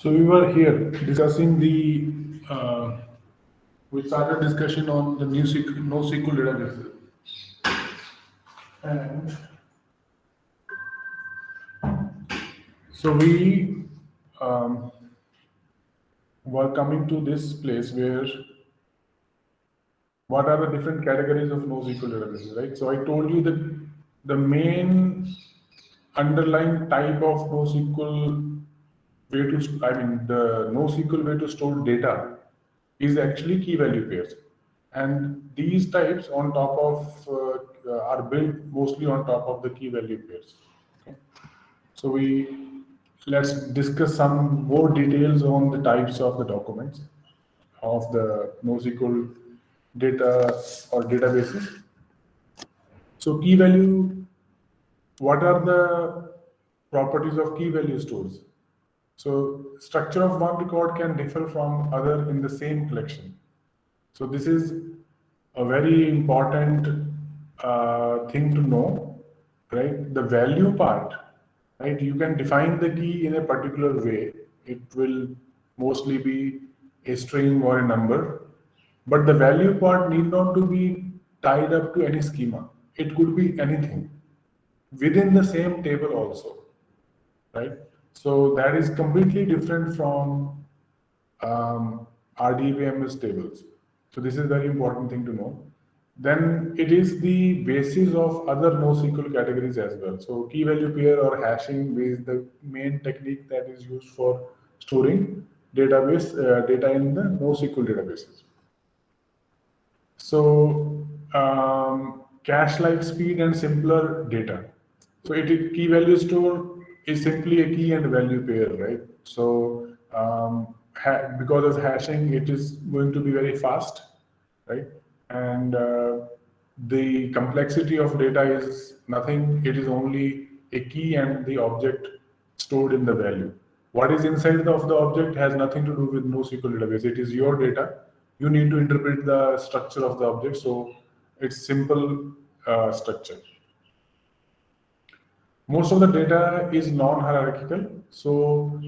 So we were here discussing we started discussion on the NoSQL databases, and so we um, were coming to this place where what are the different categories of NoSQL databases, right? So I told you that the main underlying type of NoSQL the NoSQL way to store data is actually key value pairs. And these types on top of are built mostly on top of the key value pairs. Okay. So let's discuss some more details on the types of the documents of the NoSQL data or databases. So key value, what are the properties of key value stores? So structure of one record can differ from other in the same collection. So this is a very important thing to know, right? The value part, right? You can define the key in a particular way. It will mostly be a string or a number, but the value part need not to be tied up to any schema. It could be anything within the same table also, right? So that is completely different from RDBMS tables. So this is very important thing to know. Then it is the basis of other NoSQL categories as well. So key value pair or hashing is the main technique that is used for storing data in the NoSQL databases. So cache-like speed and simpler data. So key value store is simply a key and value pair, right? So because of hashing, it is going to be very fast, right? And the complexity of data is nothing. It is only a key and the object stored in the value. What is inside of the object has nothing to do with NoSQL database. It is your data. You need to interpret the structure of the object. So it's simple structure. Most of the data is non-hierarchical. So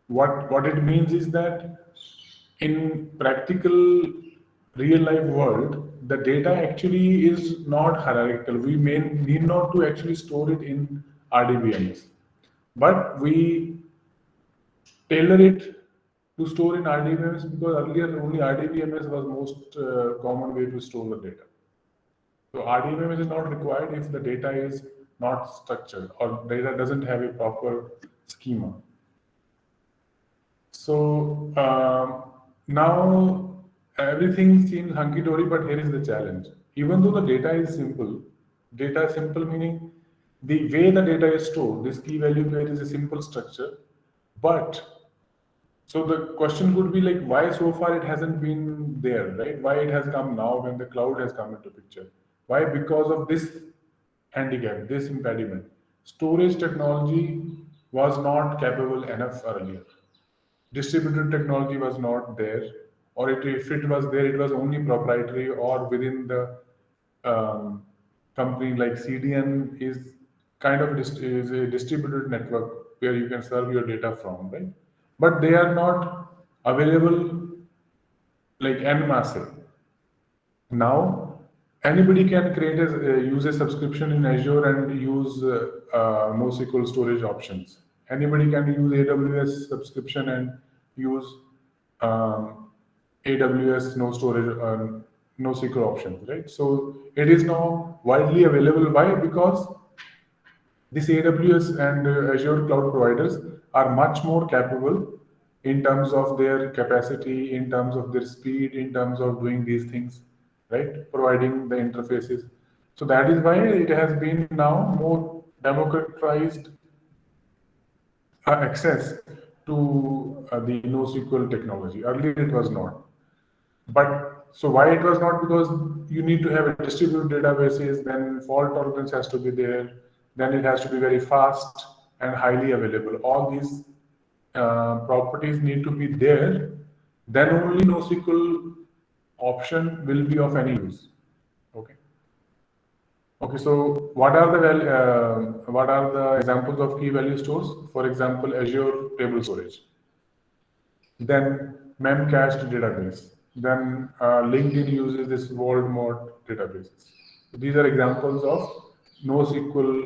what it means is that in practical real life world, the data actually is not hierarchical. We may need not to actually store it in RDBMS, but we tailor it to store in RDBMS because earlier only RDBMS was most common way to store the data. So RDBMS is not required if the data is not structured or data doesn't have a proper schema. So now everything seems hunky-dory, but here is the challenge. Even though the data is simple meaning the way the data is stored, this key value pair is a simple structure, but so the question could be like, why so far it hasn't been there, right? Why it has come now when the cloud has come into picture? Why? Because of this handicap, this impediment. Storage technology was not capable enough earlier. Distributed technology was not there, or if it was there, it was only proprietary or within the company like CDN is kind of is a distributed network where you can serve your data from, right? But they are not available like en masse. Now anybody can use a subscription in Azure and use NoSQL storage options. Anybody can use AWS subscription and use AWS NoSQL options, right? So it is now widely available. Why? Because this AWS and Azure cloud providers are much more capable in terms of their capacity, in terms of their speed, in terms of doing these things, right? Providing the interfaces. So that is why it has been now more democratized access to the NoSQL technology. Earlier it was not. But so why it was not? Because you need to have a distributed databases, then fault tolerance has to be there, then it has to be very fast and highly available. All these properties need to be there. Then only NoSQL option will be of any use. Okay. Okay, so what are the examples of key value stores? For example, Azure table storage, then memcached database, then LinkedIn uses this world mode databases. These are examples of NoSQL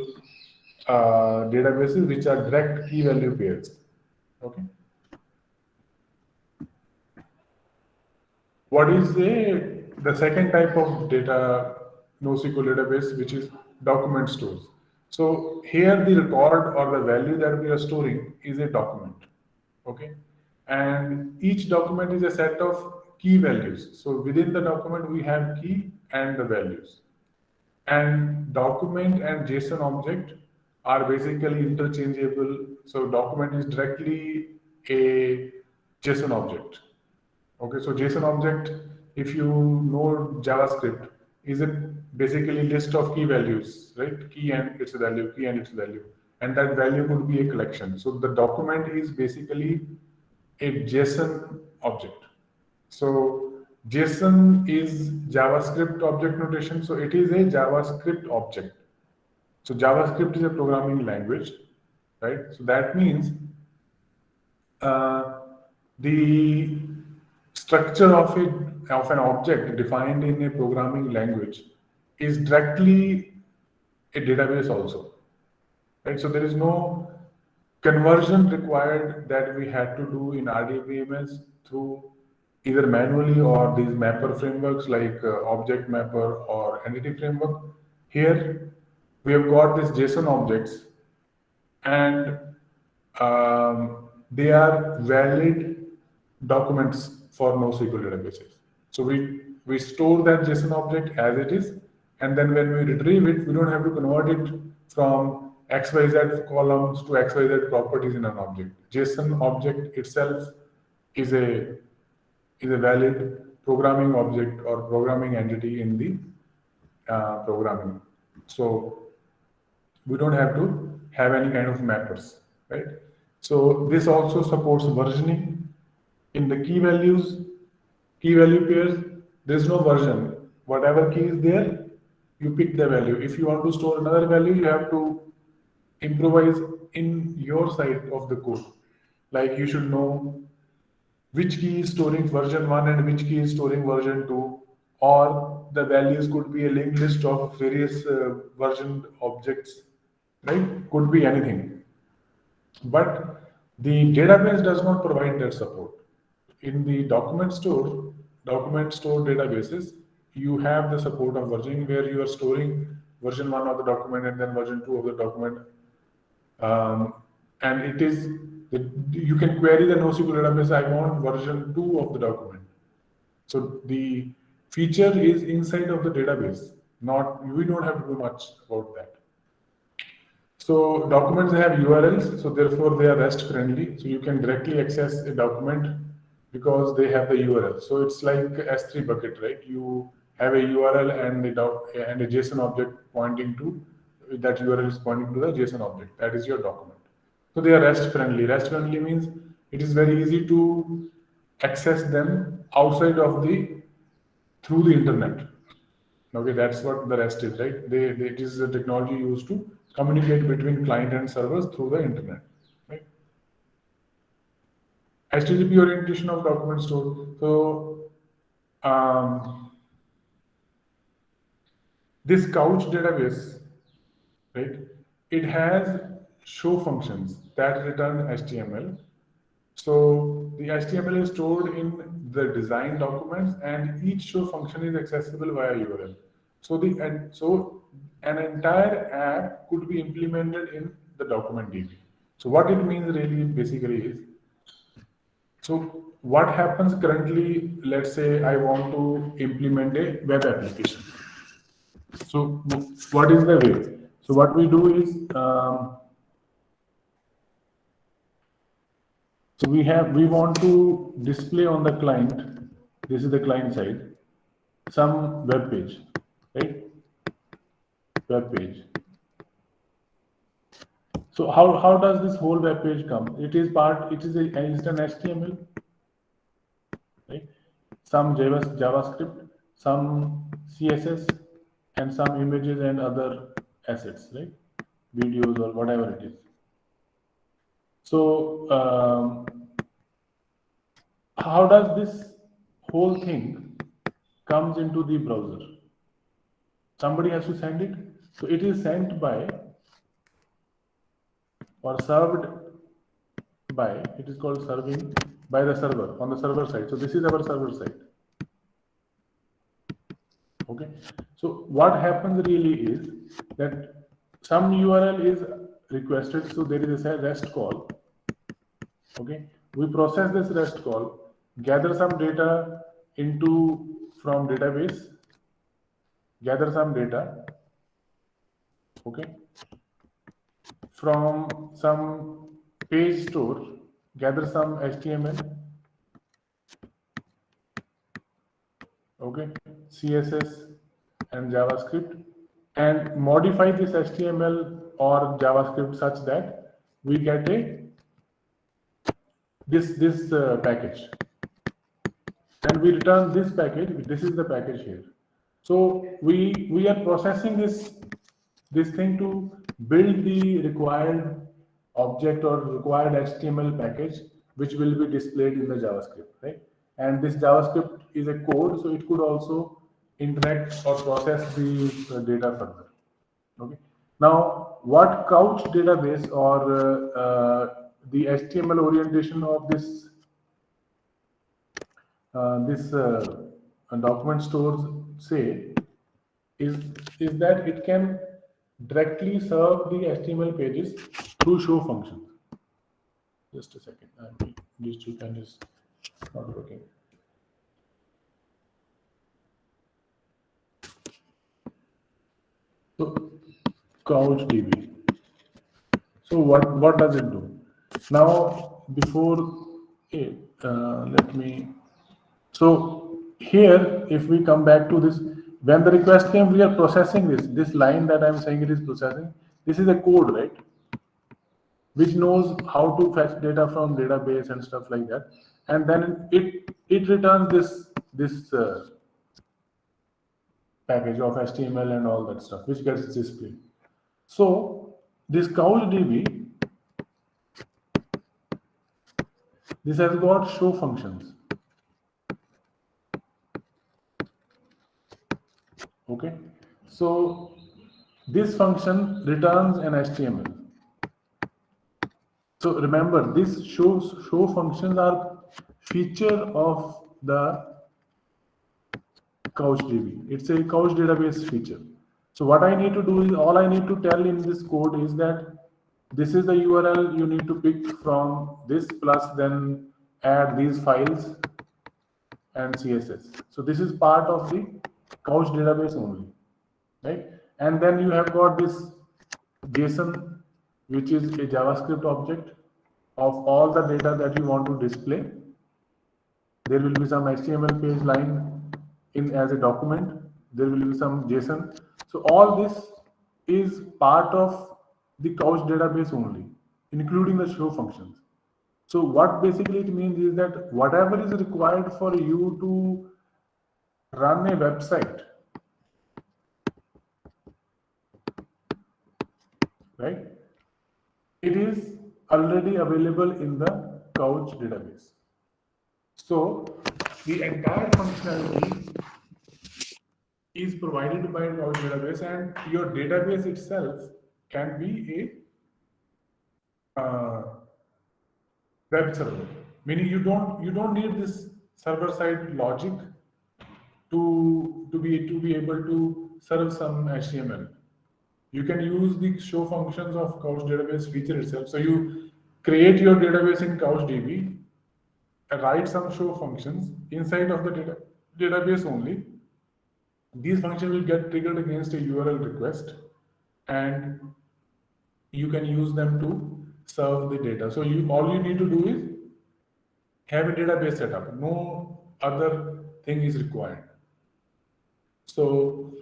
databases which are direct key value pairs. Okay. What is the second type of data NoSQL database, which is document stores? So here the record or the value that we are storing is a document. Okay, and each document is a set of key values. So within the document we have key and the values. And document and JSON object are basically interchangeable. So document is directly a JSON object. Okay, so JSON object, if you know JavaScript, is a basically list of key values, right? Key and its value, key and its value. And that value could be a collection. So the document is basically a JSON object. So JSON is JavaScript object notation. So it is a JavaScript object. So JavaScript is a programming language, right? So that means uh, the structure of an object defined in a programming language is directly a database also, right? So there is no conversion required that we had to do in RDBMS through either manually or these mapper frameworks like object mapper or entity framework. Here we have got these JSON objects, and they are valid documents for NoSQL databases. So we store that JSON object as it is, and then when we retrieve it, we don't have to convert it from XYZ columns to XYZ properties in an object. JSON object itself is a valid programming object or programming entity in the programming. So we don't have to have any kind of mappers, right? So this also supports versioning. In the key value pairs, there's no version. Whatever key is there, you pick the value. If you want to store another value, you have to improvise in your side of the code. Like you should know which key is storing version 1 and which key is storing version 2, or the values could be a linked list of various versioned objects, right? Could be anything. But the database does not provide that support. In the document store databases, you have the support of versioning where you are storing version 1 of the document and then version 2 of the document. And it is, you can query the NoSQL database, I want version 2 of the document. So the feature is inside of the database, not, we don't have to do much about that. So documents have URLs, so therefore they are REST friendly. So you can directly access a document because they have the URL. So it's like S3 bucket, right? You have a URL and a JSON object pointing to that URL is pointing to the JSON object. That is your document. So they are REST friendly. REST friendly means it is very easy to access them outside of through the internet. Okay, that's what the REST is, right? It is a technology used to communicate between client and servers through the internet, right? HTTP orientation of document store. So this couch database, right? It has show functions that return HTML. So the HTML is stored in the design documents, and each show function is accessible via URL. So an entire app could be implemented in the document DB. So what it means really basically is, so what happens currently, let's say I want to implement a web application. So what is the way? So what we do is, so we want to display on the client, this is the client side, some web page, right? Web page. So how does this whole web page come? It is an HTML, right? Some JavaScript, some CSS, and some images and other assets, right? Videos or whatever it is. So how does this whole thing comes into the browser? Somebody has to send it. So it is sent by or served by, it is called serving by the server on the server side. So this is our server side. Okay. So what happens really is that some URL is requested. So there is a REST call. Okay. We process this REST call, gather some data from database, gather some data, okay, from some page store, gather some HTML, okay, CSS and JavaScript, and modify this HTML or JavaScript such that we get this package, and we return this package. This is the package here. So we are processing this thing to build the required object or required HTML package, which will be displayed in the JavaScript, right? And this JavaScript is a code, so it could also interact or process the data further. Okay. Now, what couch database or the HTML orientation of this document stores say is that it can directly serve the HTML pages through show functions. Just a second, this token is not working. So CouchDB. So what does it do? Now before it, let me. So here, if we come back to this, when the request came, we are processing this line that I'm saying it is processing. This is a code, right? Which knows how to fetch data from database and stuff like that, and then it returns this package of HTML and all that stuff, which gets displayed. So this CouchDB, this has got show functions. Okay, so this function returns an HTML. So remember, these show functions are feature of the CouchDB. It's a Couch database feature. So what I need to do is, all I need to tell in this code is that this is the URL you need to pick from this, plus then add these files and CSS. So this is part of the Couch database only, right? And then you have got this JSON, which is a JavaScript object of all the data that you want to display. There will be some HTML page line in as a document. There will be some JSON. So all this is part of the Couch database only, including the show functions. So what basically it means is that whatever is required for you to run a website, right? It is already available in the Couch database. So the entire functionality is provided by Couch database, and your database itself can be a web server. Meaning you don't need this server side logic to be able to serve some HTML. You can use the show functions of Couch database feature itself. So you create your database in CouchDB, write some show functions inside of the database only. These functions will get triggered against a URL request, and you can use them to serve the data. So all you need to do is have a database setup. No other thing is required. So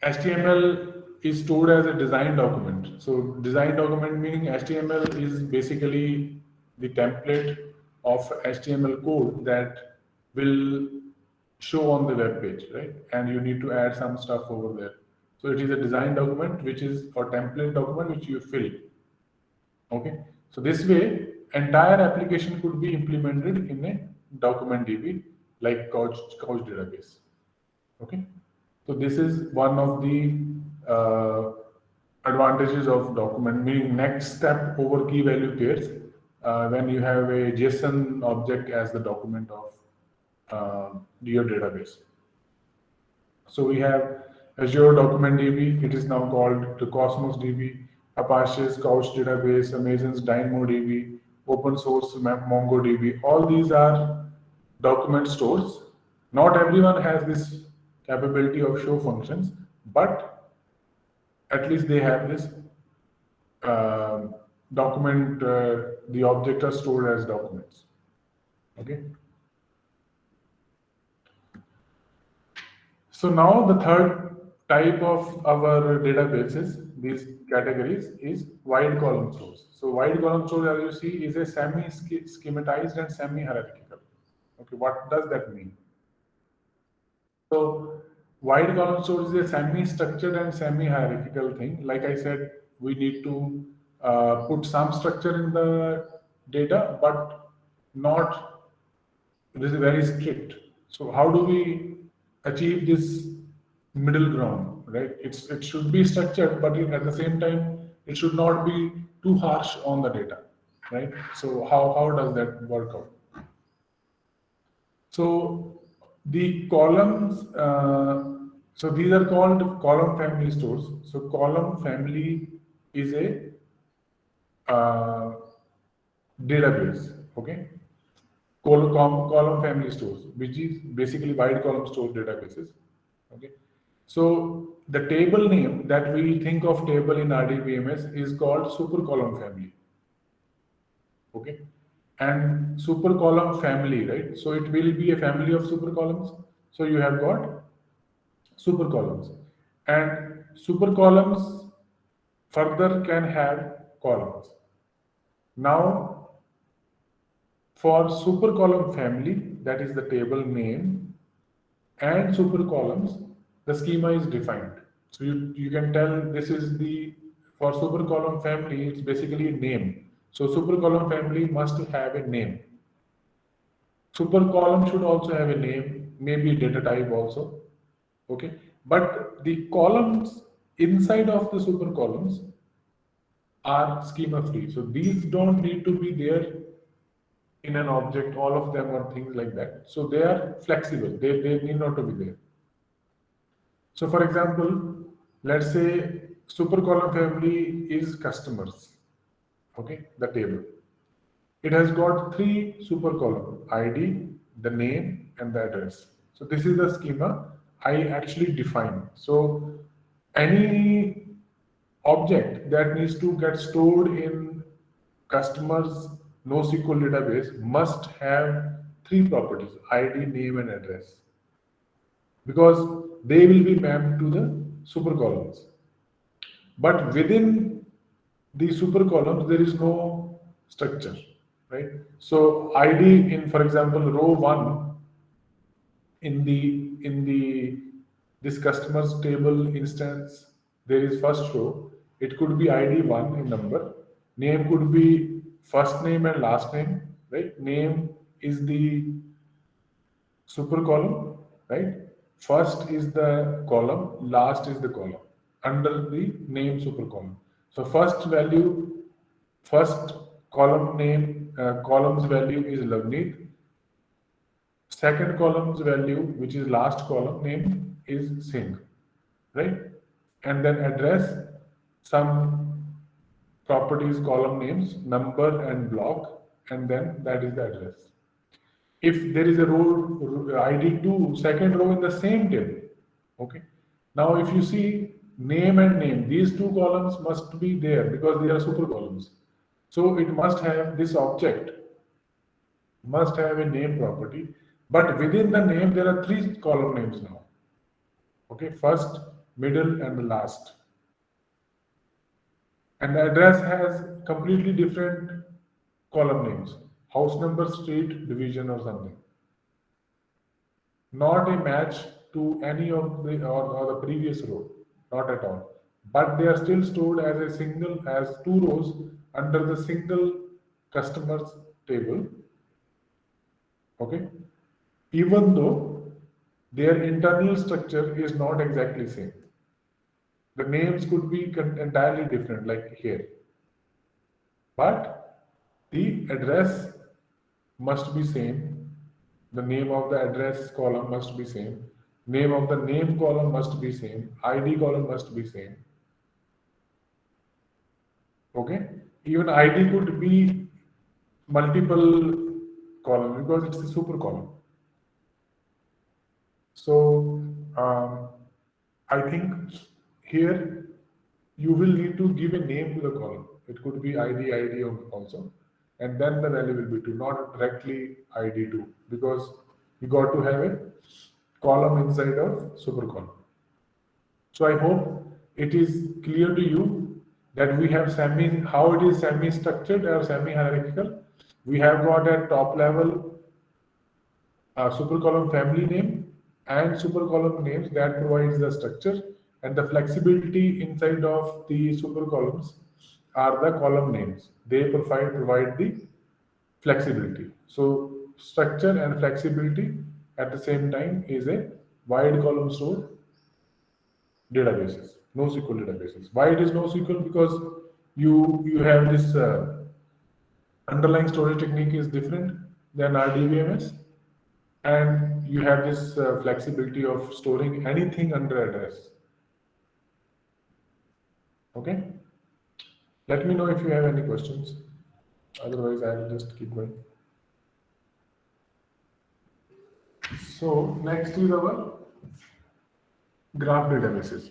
HTML is stored as a design document. So design document meaning HTML is basically the template of HTML code that will show on the web page, right? And you need to add some stuff over there. So it is a design document, which is a template document which you fill. Okay. So this way, entire application could be implemented in a document DB like couch database. Okay. So this is one of the advantages of document. Meaning next step over key value pairs when you have a JSON object as the document of your database. So we have Azure Document DB. It is now called the Cosmos DB. Apache's Couch Database, Amazon's DynamoDB, open source MongoDB. All these are document stores. Not everyone has this capability of show functions, but at least they have this document. The objects are stored as documents. Okay. So now the third type of our databases, these categories, is wide column stores. So wide column store, as you see, is a semi-schematized and semi-hierarchical. Okay, what does that mean? So wide column store is a semi-structured and semi-hierarchical thing. Like I said, we need to put some structure in the data, but not, this is very strict. So how do we achieve this middle ground, right? It should be structured, but at the same time, it should not be too harsh on the data, right? So how does that work out? So the columns, so these are called column family stores. So column family is a database, okay? Column family stores, which is basically wide column store databases. Okay, so the table name that we think of table in RDBMS is called super column family. Okay, and super column family, right? So it will be a family of super columns. So you have got super columns, and super columns further can have columns. Now, for super column family, that is the table name, and super columns, the schema is defined. So you can tell this is the, for super column family, it's basically a name. So super column family must have a name. Super column should also have a name, maybe data type also. Okay, but the columns inside of the super columns are schema free. So these don't need to be there in an object, all of them or things like that. So they are flexible. They need not to be there. So for example, let's say super column family is customers. Okay, the table. It has got three super column: ID, the name, and the address. So this is the schema I actually define. So any object that needs to get stored in customers NoSQL database must have three properties: ID, name, and address, because they will be mapped to the super columns. But within the super columns, there is no structure, right? So ID in, for example, row one in the this customers table instance, there is first row. It could be ID one in number. Name could be first name and last name, right? Name is the super column, right? First is the column, last is the column under the name super column. So first value, first column name, column's value is Lavneet. Second column's value, which is last column name, is Singh, right? And then address, some properties, column names, number and block, and then that is the address. If there is a row ID2, second row in the same table, okay. Now if you see name and name, these two columns must be there because they are super columns. So it must have, this object must have a name property, but within the name there are three column names now. Okay, first, middle, and the last. And the address has completely different column names: house number, street, division, or something. not a match to any of the or the previous row, not at all. But they are still stored as a single as two rows under the single customers table. Okay, even though their internal structure is not exactly same. The names could be entirely different, like here, but the address must be same. The name of the address column must be same. Name of the name column must be same. ID column must be same. Okay. Even ID could be multiple column because it's a super column. So I think here you will need to give a name to the column. It could be ID also, and then the value will be 2, not directly ID2, because you got to have a column inside of super column. So I hope it is clear to you that we have how it is semi-structured or semi-hierarchical. We have got a top level super column family name and super column names that provides the structure, and the flexibility inside of the super columns are the column names. They provide the flexibility. So structure and flexibility at the same time is a wide column stored databases, NoSQL databases. Why it is NoSQL? Because you have this underlying storage technique is different than RDBMS, and you have this flexibility of storing anything under address. Okay, let me know if you have any questions. Otherwise, I will just keep going. So next is our graph databases.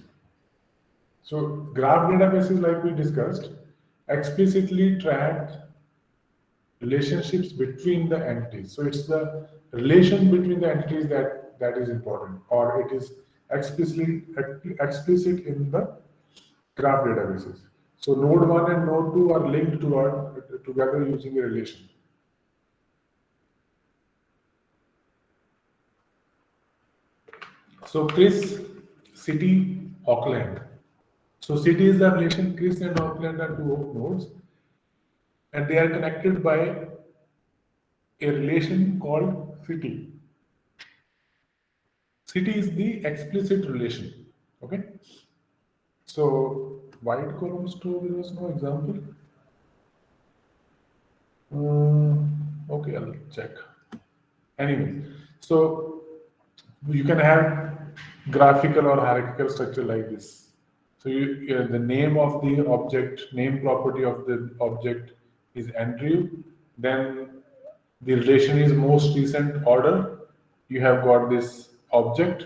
So graph databases, like we discussed, explicitly track relationships between the entities. So it's the relation between the entities that is important, or it is explicit in the graph databases. So node 1 and node 2 are linked together using a relation. So Chris, city, Auckland. So city is the relation. Chris and Auckland are two nodes, and they are connected by a relation called city. City is the explicit relation. Okay. So white column store, there was no example. Okay, I'll check. Anyway, so you can have graphical or hierarchical structure like this. So the name of the object, name property of the object is Andrew. Then the relation is most recent order. You have got this object,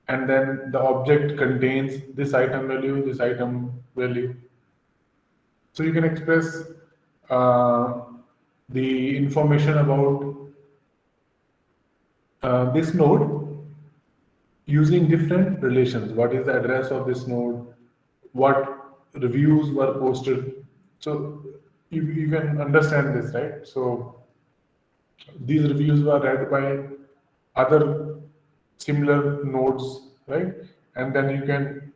and then the object contains this item value, this item value. So you can express uh, the information about this node using different relations. What is the address of this node? What reviews were posted? So you can understand this, right? So these reviews were read by other similar nodes, right? And then you can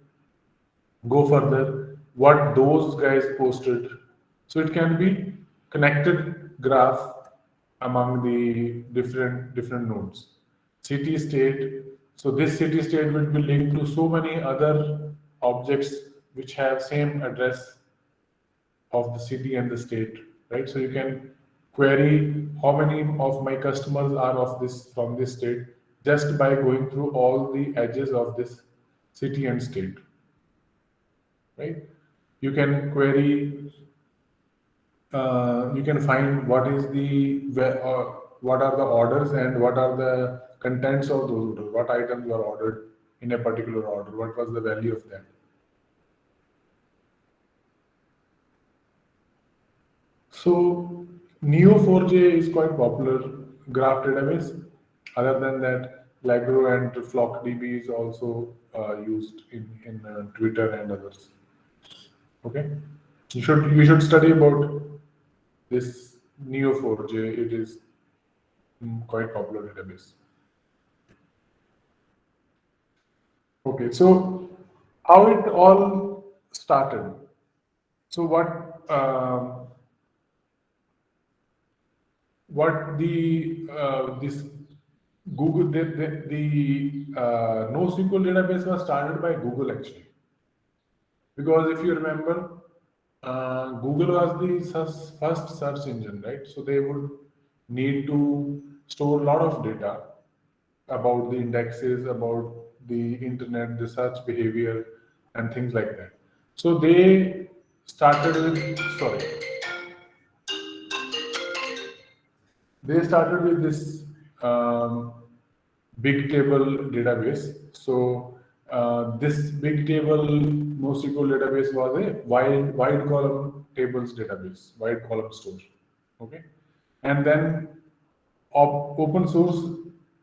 go further what those guys posted. So it can be connected graph among the different nodes. City state. So this city state will be linked to so many other objects which have same address of the city and the state, right? So you can query how many of my customers are of this from this state just by going through all the edges of this city and state, right? You can query, you can find what is what are the orders and what are the contents of those orders, what items were ordered in a particular order, what was the value of that. So Neo4j is quite popular graph database. Other than that, Lagro and FlockDB is also used in Twitter and others. Okay, you should study about this Neo4j. It is quite popular database. Okay, so how it all started. So what the this Google the NoSQL database was started by Google actually, because if you remember, Google was the first search engine, right? So they would need to store a lot of data about the indexes, about the internet, the search behavior, and things like that. So they started with, sorry, they started with this big table database. So this big table NoSQL database was a wide column tables database, wide column store. Okay, and then open source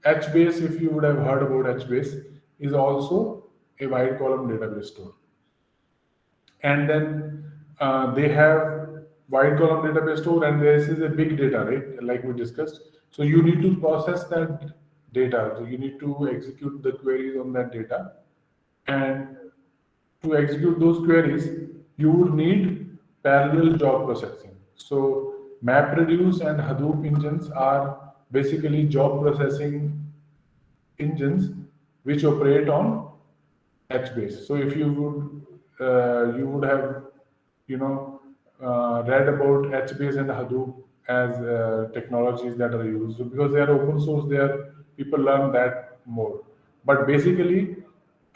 HBase, if you would have heard about HBase, is also a wide column database store. And then they have wide column database store, and this is a big data, right? Like we discussed. So you need to process that data. So you need to execute the queries on that data, and to execute those queries, you would need parallel job processing. So MapReduce and Hadoop engines are basically job processing engines which operate on HBase. So if you would have, read about HBase and Hadoop as technologies that are used. So because they are open source, people learn that more. But basically,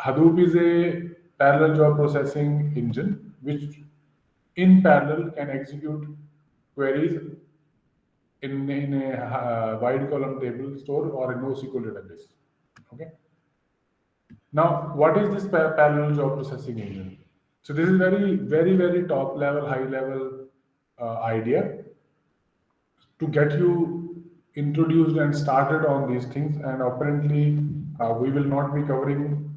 Hadoop is a parallel job processing engine which, in parallel, can execute queries in a wide column table store or a NoSQL database. Okay. Now, what is this parallel job processing engine? So this is very top level, high level idea to get you introduced and started on these things. And apparently, we will not be covering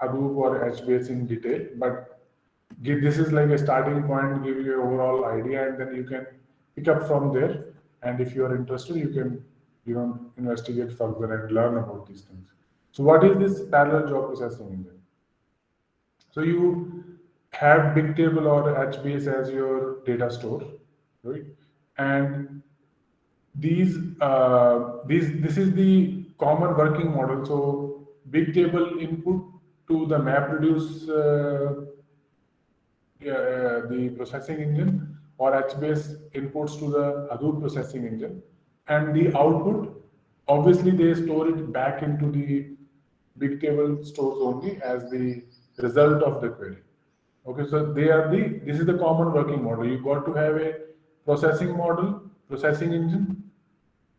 Hadoop or HBase in detail, but this is like a starting point, give you an overall idea, and then you can pick up from there. And if you are interested, you can investigate further and learn about these things. So what is this parallel job processing engine? So you have Bigtable or HBase as your data store, right? And this is the common working model. So Bigtable input to the MapReduce the processing engine, or HBase inputs to the Hadoop processing engine, and the output, obviously they store it back into the Bigtable stores only as the result of the query. Okay, so this is the common working model. You got to have a processing model, processing engine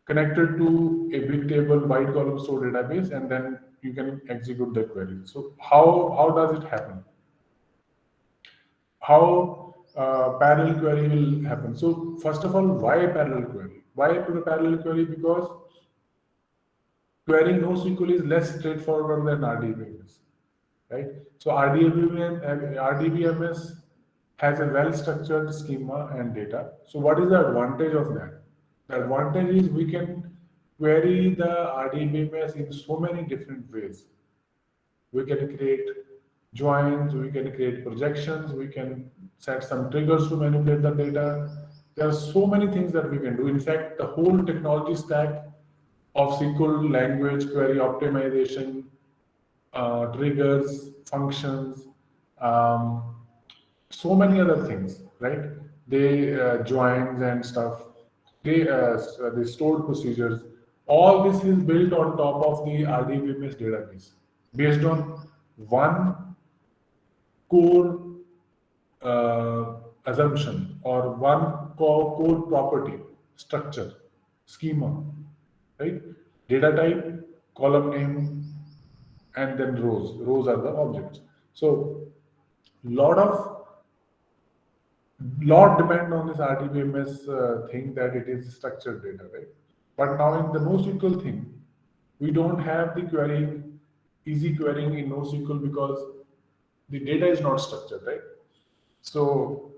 connected to a Bigtable wide column store database, and then you can execute the query. So how does it happen? How parallel query will happen? So first of all, why parallel query? Why parallel query? Because querying NoSQL is less straightforward than RDBMS, right? So RDBMS has a well-structured schema and data. So what is the advantage of that? The advantage is we can query the RDBMS in so many different ways. We can create joins, we can create projections, we can set some triggers to manipulate the data. There are so many things that we can do. In fact, the whole technology stack of SQL language query optimization, triggers, functions, um, so many other things, right? They joins and stuff. They stored procedures. All this is built on top of the RDBMS database based on one core assumption or one core property, structure, schema, right? Data type, column name, and then rows. Rows are the objects. So lot of lot depend on this RDBMS thing that it is structured data, right? But now in the NoSQL thing, we don't have the querying, easy querying in NoSQL because the data is not structured, right? So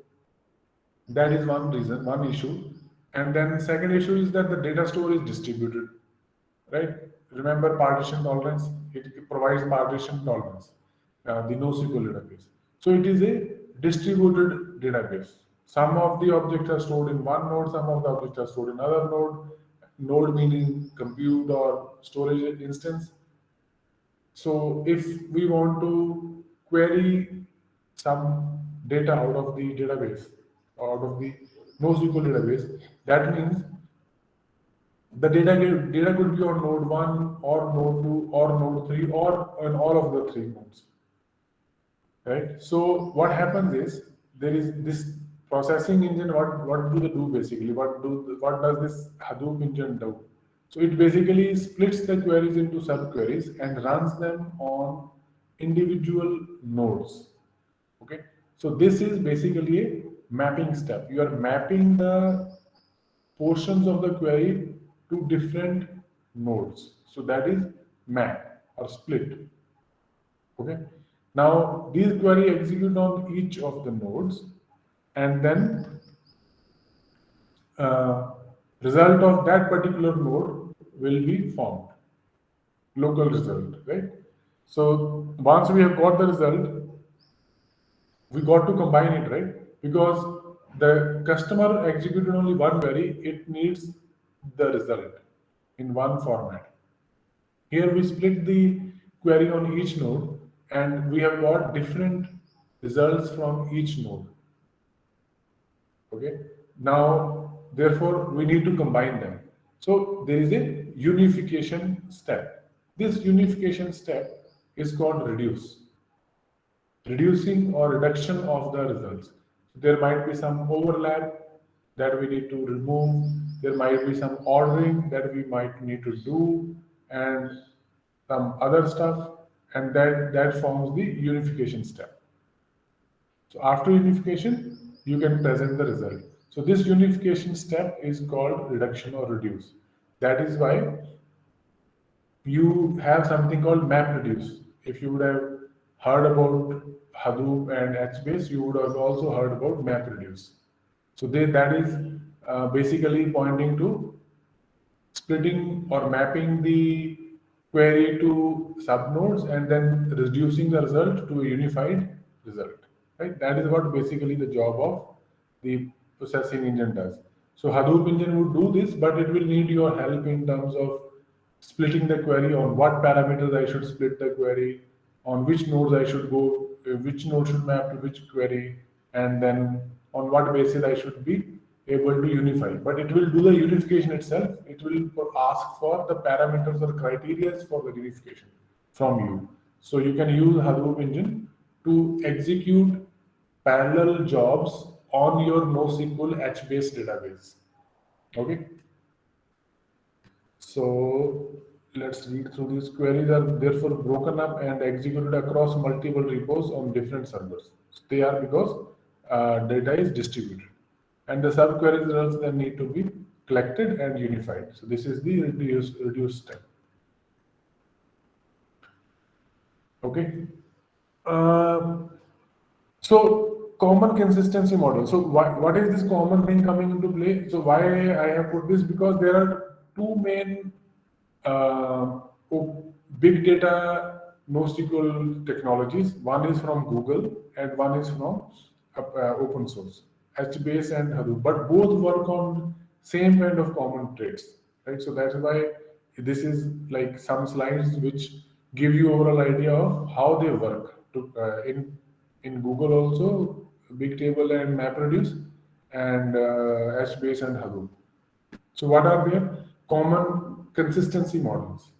that is one reason, one issue. And then second issue is that the data store is distributed, right? Remember partition tolerance, it provides partition tolerance. the NoSQL database. So it is a distributed database. Some of the objects are stored in one node, some of the objects are stored in another node. Node meaning compute or storage instance. So if we want to query some data out of the database, out of the NoSQL database, that means the data could be on node 1 or node 2 or node 3 or on all of the three nodes. Right? So what happens is there is this processing engine. What do they do basically? What does this Hadoop engine do? So it basically splits the queries into subqueries and runs them on individual nodes. Okay. So this is basically a mapping step. You are mapping the portions of the query to different nodes. So that is map or split. Okay. Now these query execute on each of the nodes, and then result of that particular node will be formed. Local result, right? So once we have got the result, we got to combine it, right? Because the customer executed only one query, it needs the result in one format. Here we split the query on each node, and we have got different results from each node. Okay. Now, therefore, we need to combine them. So there is a unification step. This unification step is called reducing or reduction of the results. There might be some overlap that we need to remove. There might be some ordering that we might need to do, and some other stuff, and that forms the unification step. So after unification, you can present the result. So this unification step is called reduction or reduce. That is why you have something called map reduce. If you would have heard about Hadoop and HBase, you would have also heard about map reduce. So that is basically pointing to splitting or mapping the query to subnodes and then reducing the result to a unified result. Right? That is what basically the job of the processing engine does. So Hadoop engine would do this, but it will need your help in terms of splitting the query, on what parameters I should split the query, on which nodes I should go, which node should map to which query, and then on what basis I should be able to unify. But it will do the unification itself. It will ask for the parameters or criteria for the unification from you. So you can use Hadoop engine to execute parallel jobs on your NoSQL HBase database. Okay. So let's read through these. Queries are therefore broken up and executed across multiple repos on different servers. So they are because data is distributed, and the subquery results then need to be collected and unified. So this is the reduce step. Okay. So common consistency model. So what is this common thing coming into play? So why I have put this, because there are two main big data NoSQL technologies. One is from Google and one is from open source, HBase and Hadoop. But both work on same kind of common traits, right? So that's why this is like some slides which give you overall idea of how they work. In Google also, Bigtable and MapReduce, and HBase and Hadoop. So what are their common consistency models?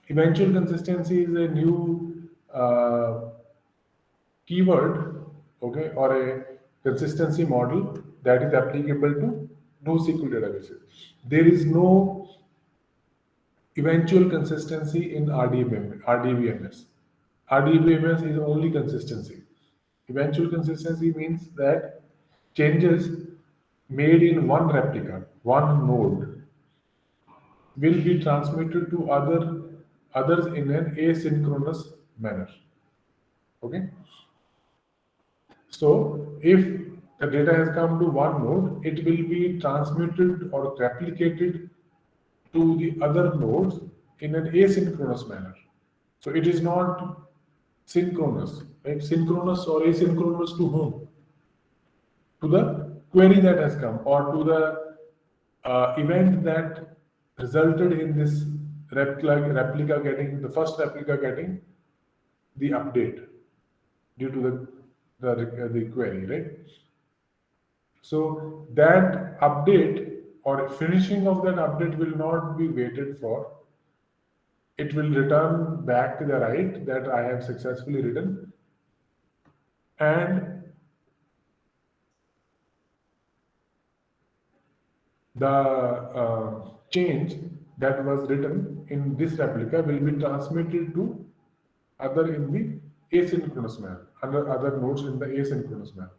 Eventual consistency is a new keyword, okay, or a consistency model that is applicable to NoSQL databases. There is no eventual consistency in RDBMS. RDBMS is only consistency. Eventual consistency means that changes made in one replica, one node, will be transmitted to others in an asynchronous manner. Okay. So if the data has come to one node, it will be transmitted or replicated to the other nodes in an asynchronous manner. So it is not synchronous, right? Synchronous or asynchronous to whom? To the query that has come, or to the event that resulted in this replica getting the first replica getting the update due to the query, right? So that update or finishing of that update will not be waited for. It will return back to the write that I have successfully written, and the change that was written in this replica will be transmitted to other in the asynchronous manner, other nodes in the asynchronous manner.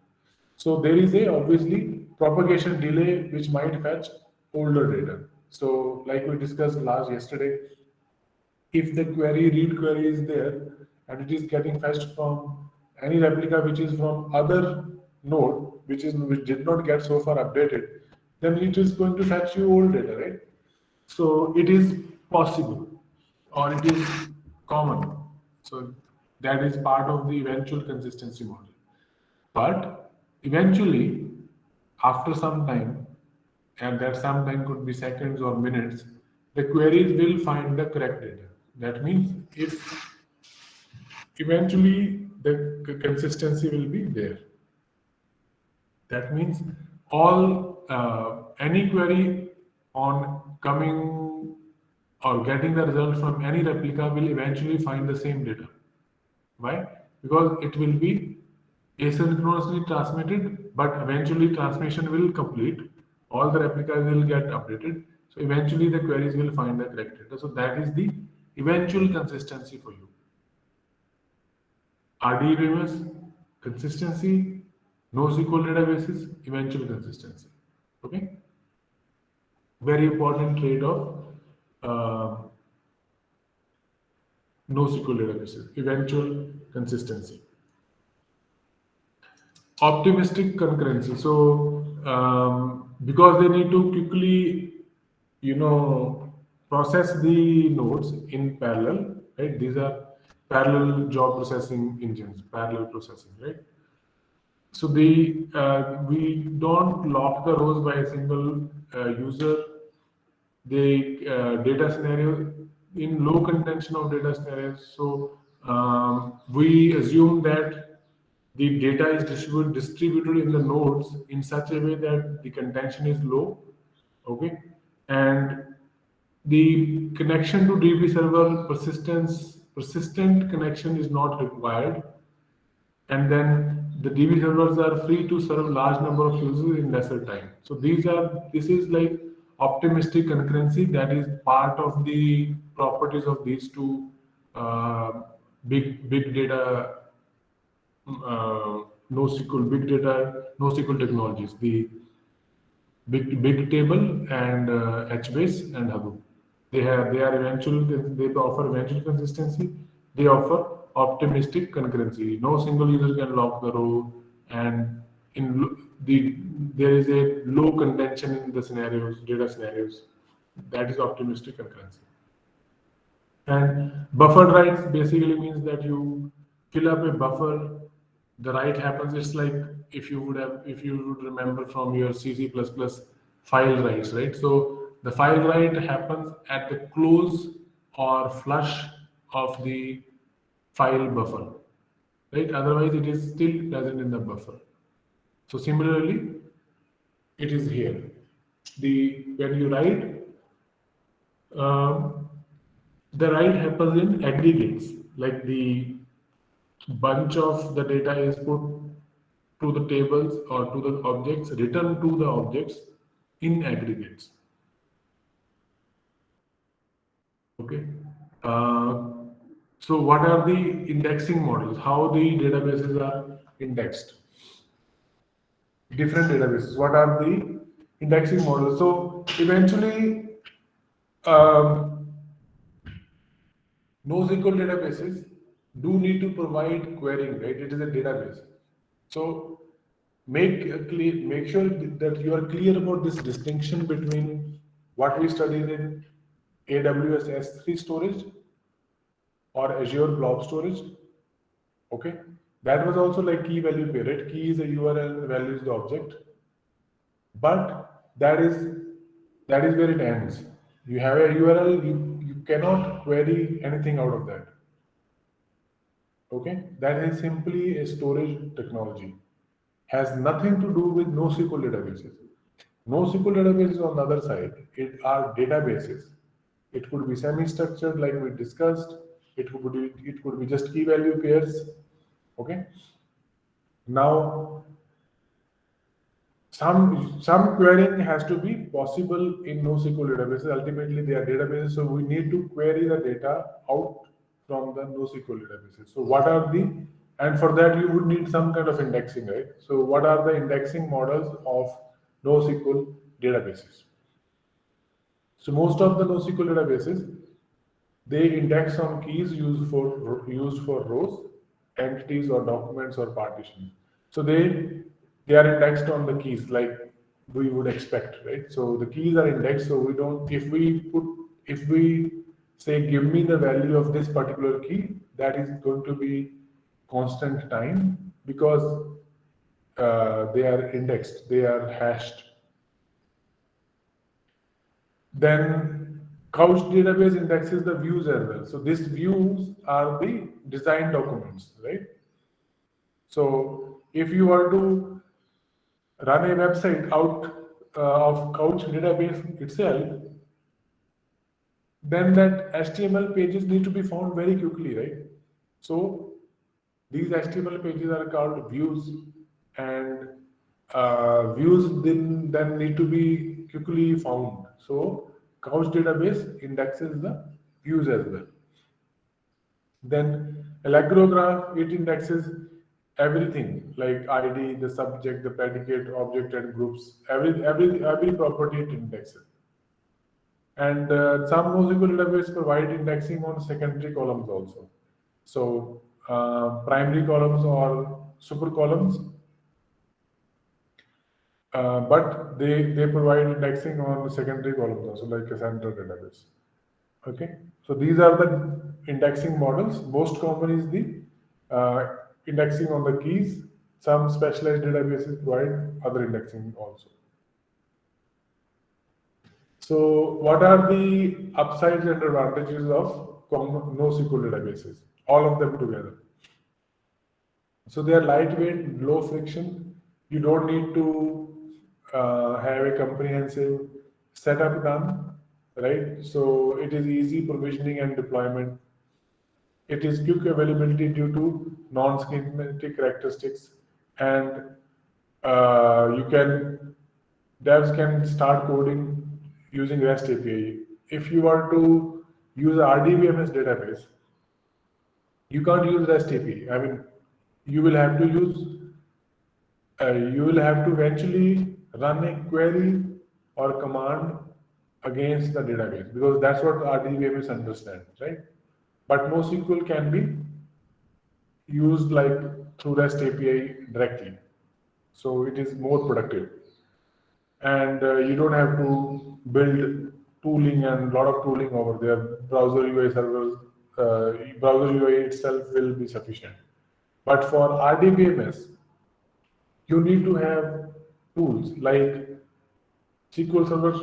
So there is a obviously propagation delay which might fetch older data. So like we discussed last yesterday, if the read query is there and it is getting fetched from any replica which is from other node which did not get so far updated, then it is going to fetch you old data, right? So it is possible or it is common. So that is part of the eventual consistency model. But eventually, after some time, and that some time could be seconds or minutes, the queries will find the correct data. That means if eventually the consistency will be there. That means all any query on coming or getting the result from any replica will eventually find the same data. Why? Because it will be asynchronously transmitted, but eventually transmission will complete. All the replicas will get updated. So eventually the queries will find the correct data. So that is the eventual consistency for you. RDBMS, consistency, NoSQL databases, eventual consistency. Okay? Very important trait of uh, NoSQL databases, eventual consistency. Optimistic concurrency. So because they need to quickly, process the nodes in parallel, right? These are parallel job processing engines, parallel processing, right? So we don't lock the rows by a single user. The data scenario in low contention of data scenarios. So we assume that the data is distributed in the nodes in such a way that the contention is low, okay, and the connection to DB server persistent connection is not required, and then the DB servers are free to serve large number of users in lesser time. So this is like optimistic concurrency that is part of the properties of these two big data NoSQL big data NoSQL technologies, the big table and HBase and Hadoop. They offer eventual consistency. They offer optimistic concurrency. No single user can lock the row, and there is a low contention in the data scenarios. That is optimistic concurrency. And buffered writes basically means that you fill up a buffer. The write happens. It's like if you would remember from your C++ file writes, right? So the file write happens at the close or flush of the file buffer, right? Otherwise, it is still present in the buffer. So similarly, it is here. When you write, um, the write happens in aggregates, like the bunch of the data is put to the tables or to the objects, returned to the objects in aggregates. Okay. So what are the indexing models? How the databases are indexed? Different databases. What are the indexing models? So eventually, NoSQL databases do need to provide querying, right? It is a database. So make sure that you are clear about this distinction between what we studied in AWS S3 storage or Azure Blob storage Okay, that was also like key value pair, right? Key is a URL, value is the object, but that is where it ends. You have a URL, you cannot query anything out of that. Okay, that is simply a storage technology. Has nothing to do with NoSQL databases. NoSQL databases on the other side, it are databases. It could be semi-structured, like we discussed. It could be just key value pairs. Okay. Now, some querying has to be possible in NoSQL databases. Ultimately, they are databases, so we need to query the data out from the NoSQL databases. So what are the, and for that you would need some kind of indexing, right? So what are the indexing models of NoSQL databases? So most of the NoSQL databases, they index on keys used for rows, entities, or documents or partitions. So they are indexed on the keys like we would expect, right? So the keys are indexed. So we don't if we say give me the value of this particular key, that is going to be constant time because they are indexed, they are hashed. Then Couch database indexes the views as well. So these views are the design documents, right? So if you were to run a website out of Couch database itself, then that HTML pages need to be found very quickly, right? So these HTML pages are called views, and views then need to be quickly found. So Couch database indexes the views as well. Then Allegro graph, it indexes everything like ID, the subject, the predicate, object, and groups. Every property it indexes. And some NoSQL database provide indexing on secondary columns also. So primary columns or super columns, but they provide indexing on secondary columns also, like a central database. Okay, so these are the indexing models. Most common is the indexing on the keys. Some specialized databases provide other indexing also. So, what are the upsides and advantages of NoSQL databases? All of them together. So, they are lightweight, low friction. You don't need to have a comprehensive setup done, right? So, it is easy provisioning and deployment. It is quick availability due to non-schematic characteristics, and you can devs can start coding using REST API. If you are to use RDBMS database, you can't use REST API. I mean, you will have to eventually run a query or command against the database because that's what RDBMS understands, right? But NoSQL can be used like through REST API directly. So it is more productive. And you don't have to build tooling and a lot of tooling over there. Browser UI servers, browser UI itself will be sufficient. But for RDBMS, you need to have tools like SQL Server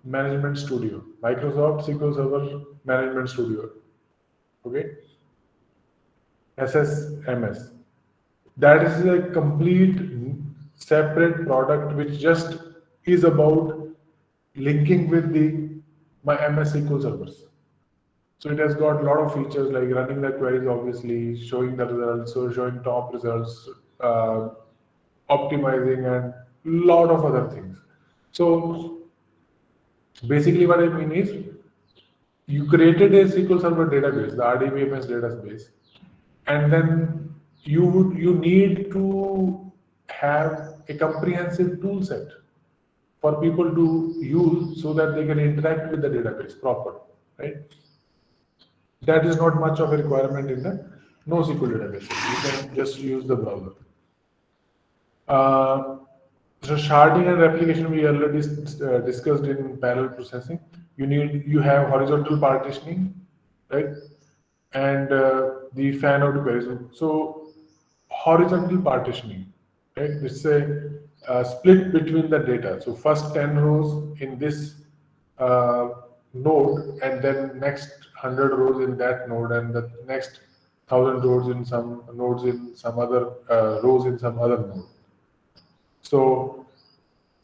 Management Studio, Microsoft SQL Server Management Studio, okay, SSMS. That is a complete separate product which just is about linking with the my MS SQL servers. So it has got a lot of features like running the queries, obviously, showing the results, so showing top results, optimizing, and lot of other things. So basically, what I mean is, you created a SQL Server database, the RDBMS database, and then you need to have a comprehensive tool set for people to use so that they can interact with the database properly, right? That is not much of a requirement in the NoSQL database. You can just use the browser. Uh, so sharding and replication we already discussed in parallel processing. You have horizontal partitioning, right? And the fan out queries. So horizontal partitioning, right? It's a split between the data. So first 10 rows in this uh, node, and then next 100 rows in that node, and the next 1000 rows in some nodes in some other rows in some other node. So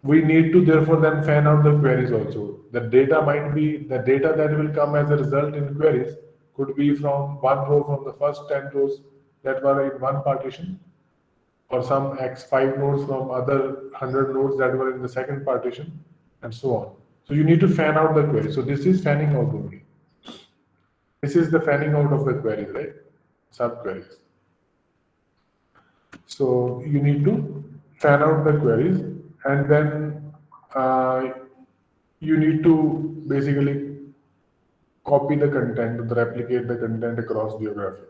we need to therefore then fan out the queries also. The data might be the data that will come as a result in queries could be from one row from the first 10 rows that were in one partition, or some X5 nodes from other 100 nodes that were in the second partition, and so on. So you need to fan out the query. So this is fanning out only. This is the fanning out of the queries, right? Subqueries. So you need to fan out the queries, and then you need to basically copy the content, replicate the content across geographies.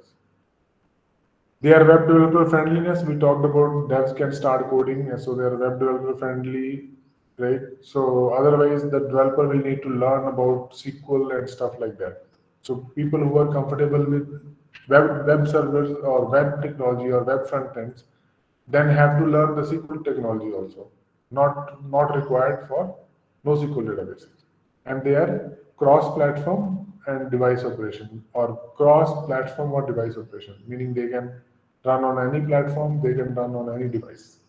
They are web developer friendliness. We talked about devs can start coding, so they are web developer friendly, right? So otherwise, the developer will need to learn about SQL and stuff like that. So people who are comfortable with web servers or web technology or web front ends then have to learn the SQL technology also, not required for NoSQL databases. And they are cross-platform and device operation, or cross-platform or device operation, meaning they can run on any platform, they can run on any device.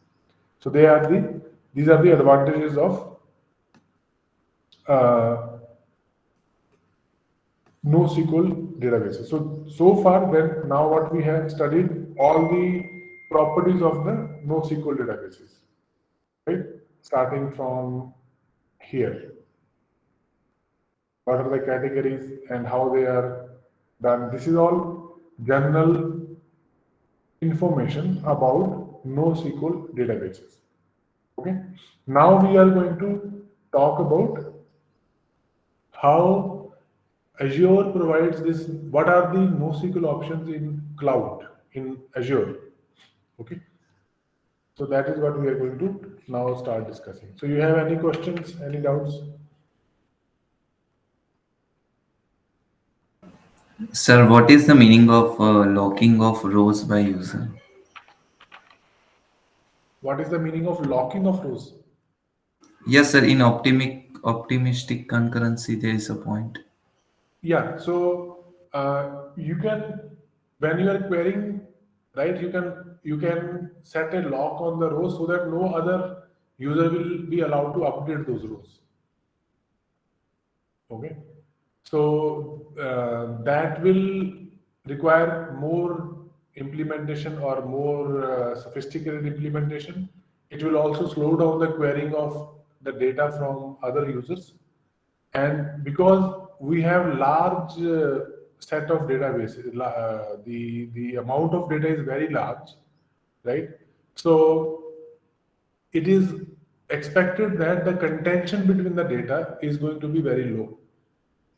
So these are the advantages of uh, NoSQL databases. So far, then now what we have studied all the properties of the NoSQL databases, right? Starting from here, what are the categories and how they are done. This is all general information about NoSQL databases. Okay. Now we are going to talk about how Azure provides this. What are the NoSQL options in cloud in Azure? Okay. So that is what we are going to now start discussing. So you have any questions, any doubts? Sir, what is the meaning of locking of rows by user? What is the meaning of locking of rows? Yes, sir. In optimistic concurrency, there is a point. Yeah, so you can, when you are querying, right, you can set a lock on the rows so that no other user will be allowed to update those rows. Okay, so that will require more implementation or more sophisticated implementation. It will also slow down the querying of the data from other users, and because we have large set of databases, the amount of data is very large, right? So it is expected that the contention between the data is going to be very low.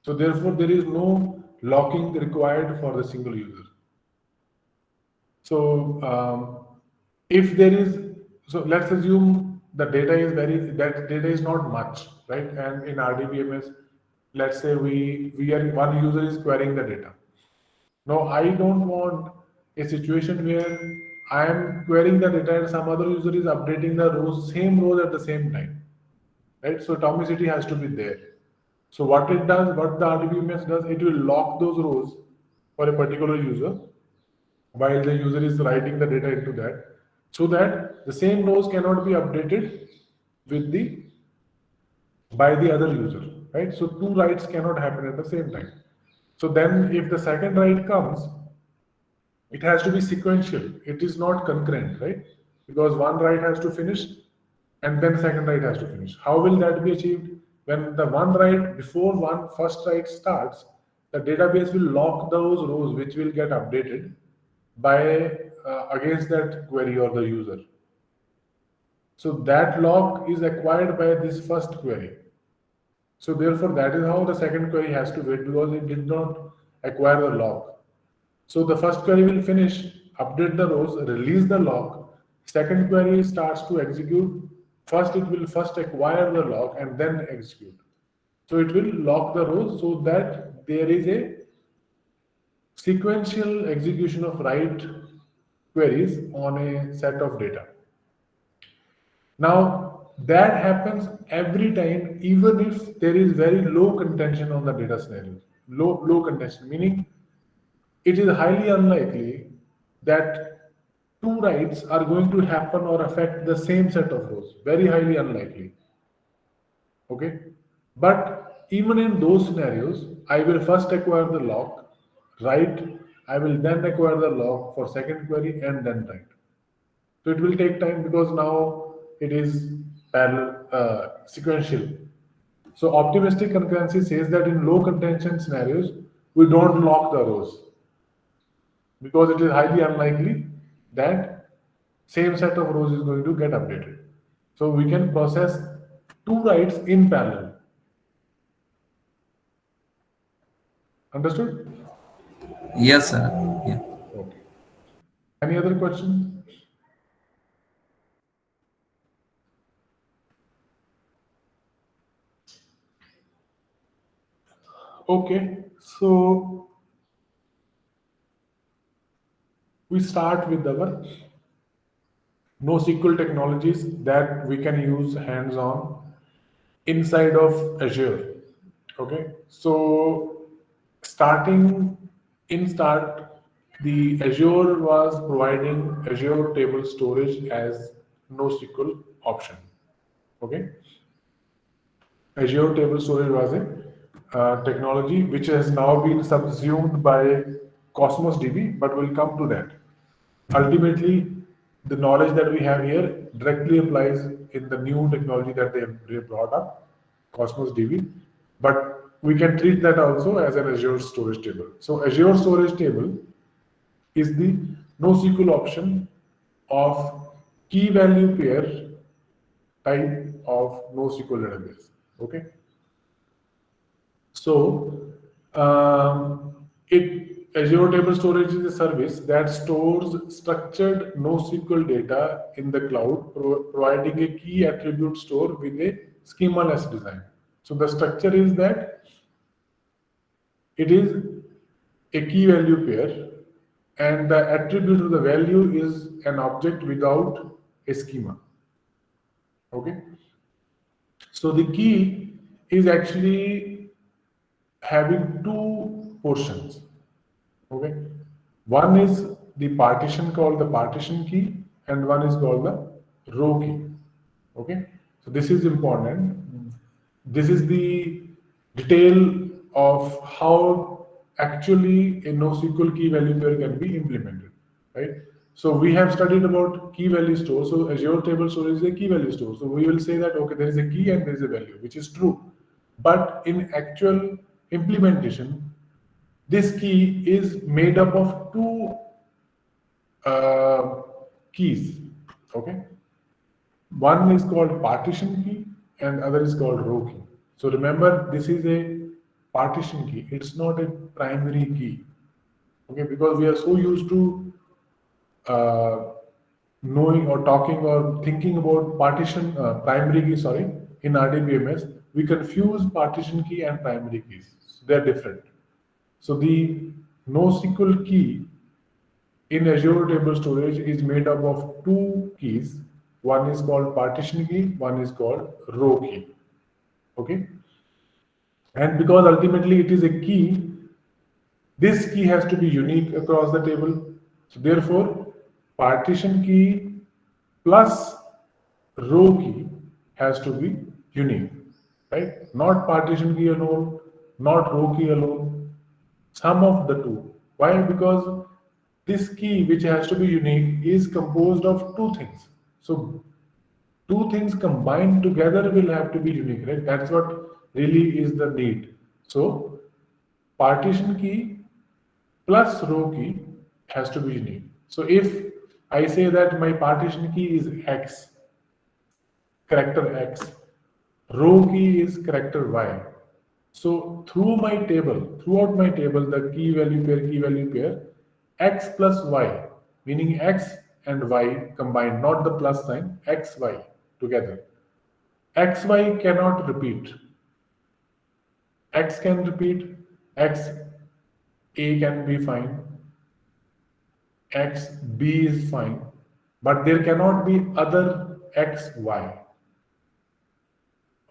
So therefore, there is no locking required for the single user. So if there is, so let's assume the data is that data is not much, right? And in RDBMS, let's say we are one user is querying the data. Now I don't want a situation where I am querying the data and some other user is updating the same rows at the same time, right? So atomicity has to be there. So what it does, what the RDBMS does, it will lock those rows for a particular user while the user is writing the data into that, so that the same rows cannot be updated with the by the other user, right? So two writes cannot happen at the same time. So then if the second write comes, it has to be sequential. It is not concurrent, right? Because one write has to finish and then second write has to finish. How will that be achieved? When the one write before one first write starts, the database will lock those rows which will get updated by against that query or the user. So that lock is acquired by this first query. So therefore, that is how the second query has to wait, because it did not acquire the lock. So the first query will finish, update the rows, release the lock. Second query starts to execute. First, it will first acquire the lock and then execute. So it will lock the rows so that there is a sequential execution of write queries on a set of data. Now, that happens every time, even if there is very low contention on the data scenario. Low contention, meaning it is highly unlikely that two writes are going to happen or affect the same set of rows. Very highly unlikely. Okay. But even in those scenarios, I will first acquire the lock, write, I will then acquire the lock for second query and then write. So it will take time because now it is parallel, sequential. So optimistic concurrency says that in low contention scenarios, we don't lock the rows because it is highly unlikely that same set of rows is going to get updated. So we can process two writes in parallel. Understood? Yes, sir. Yeah. Okay. Any other questions? Okay, so we start with our NoSQL technologies that we can use hands-on inside of Azure. Okay, so starting in start, the Azure was providing Azure table storage as NoSQL option. Okay, Azure table storage was a technology which has now been subsumed by Cosmos DB, but we'll come to that. Ultimately, the knowledge that we have here directly applies in the new technology that they brought up, Cosmos DB, but we can treat that also as an Azure storage table. So Azure storage table is the NoSQL option of key value pair type of NoSQL database. Okay. So, it Azure Table Storage is a service that stores structured NoSQL data in the cloud, providing a key attribute store with a schemaless design. So the structure is that it is a key value pair, and the attribute of the value is an object without a schema. Okay. So the key is actually having two portions. Okay, one is the partition called the partition key, and one is called the row key. Okay, so this is important. This is the detail of how actually a NoSQL key value pair can be implemented, right? So we have studied about key value store. So Azure table storage is a key value store. So we will say that okay, there is a key and there is a value, which is true. But in actual implementation, this key is made up of two uh, keys. Okay, one is called partition key and other is called row key. So remember, this is a partition key. It's not a primary key. Okay, because we are so used to uh, knowing or talking or thinking about partition primary key. Sorry, in RDBMS, we confuse partition key and primary keys. So they're different. So the NoSQL key in Azure Table Storage is made up of two keys. One is called partition key, one is called row key. Okay. And because ultimately it is a key, this key has to be unique across the table. So therefore, partition key plus row key has to be unique, right? Not partition key alone, not row key alone, sum of the two. Why? Because this key, which has to be unique, is composed of two things. So two things combined together will have to be unique, right? That's what really is the need. So partition key plus row key has to be unique. So if I say that my partition key is X, character X, row key is character Y. So throughout my table, the key value pair, X plus Y, meaning X and Y combined, not the plus sign, X, Y together. X, Y cannot repeat. X can repeat, X, A can be fine, X, B is fine, but there cannot be other X, Y.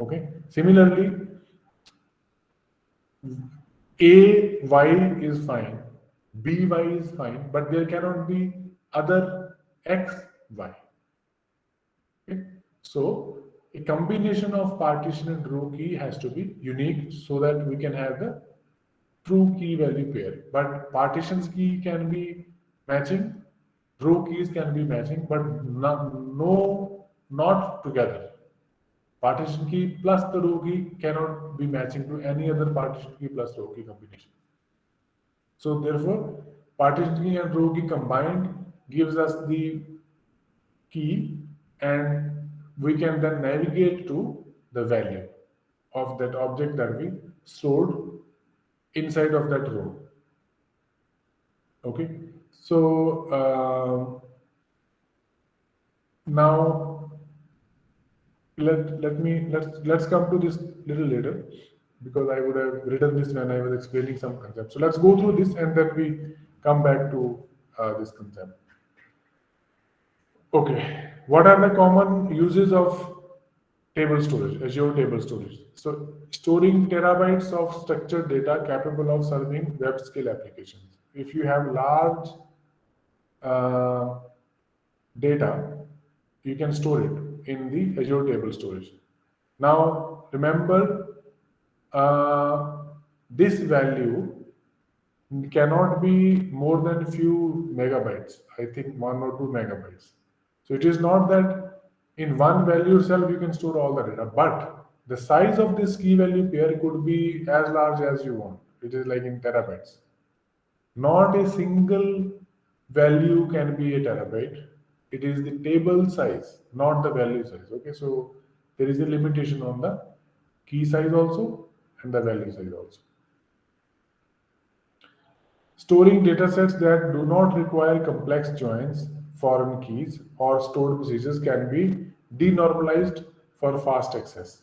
Okay. Similarly, A, Y is fine, B, Y is fine, but there cannot be other X, Y. Okay. So a combination of partition and row key has to be unique so that we can have the true key value pair. But partitions key can be matching, row keys can be matching, but not together. Partition key plus the row key cannot be matching to any other partition key plus row key combination. So therefore, partition key and row key combined gives us the key, and we can then navigate to the value of that object that we stored inside of that row. Okay, so now let's come to this little later, because I would have written this when I was explaining some concepts. So let's go through this and then we come back to this concept. Okay, what are the common uses of table storage, Azure table storage? So storing terabytes of structured data capable of serving web scale applications. If you have large data, you can store it in the Azure table storage. Now remember, this value cannot be more than a few megabytes. I think 1 or 2 megabytes. So it is not that in one value itself you can store all the data, but the size of this key value pair could be as large as you want. It is like in terabytes. Not a single value can be a terabyte. It is the table size, not the value size. Okay, so there is a limitation on the key size also and the value size also. Storing datasets that do not require complex joins, foreign keys, or stored procedures can be denormalized for fast access.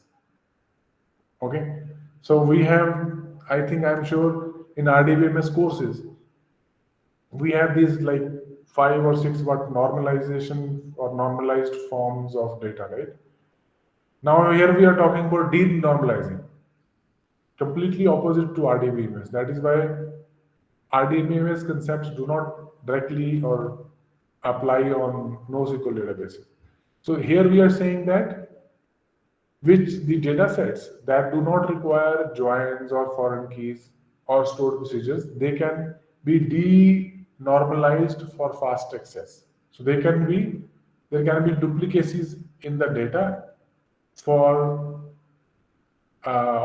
Okay, so we have, I think I'm sure in RDBMS courses, we have these like 5 or 6 what normalization or normalized forms of data, right? Now here we are talking about denormalizing, completely opposite to RDBMS. That is why RDBMS concepts do not directly or apply on NoSQL databases. So here we are saying that which the data sets that do not require joins or foreign keys or stored procedures, they can be denormalized for fast access. So there can be duplicacies in the data for when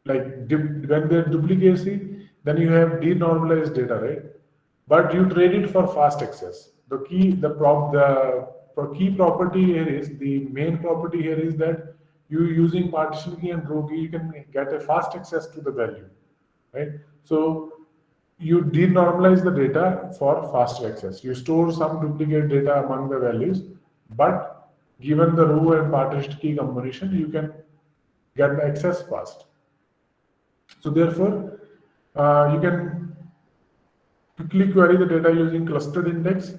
there's duplicacy, then you have denormalized data, right? But you trade it for fast access. The key property here is, the main property here is that you using partition key and row key, you can get a fast access to the value, right? So you denormalize the data for faster access. You store some duplicate data among the values, but given the row and partition key combination, you can get the access fast. So therefore, you can quickly query the data using clustered index.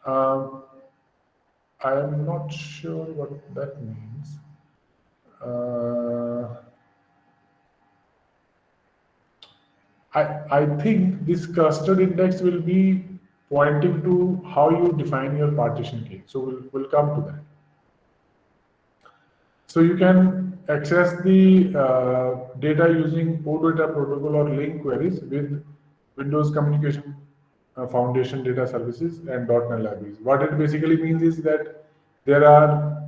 I am not sure what that means. I think this clustered index will be pointing to how you define your partition key. So we'll come to that. So you can access the data using OData protocol or link queries with Windows Communication Foundation data services and .NET libraries. What it basically means is that there are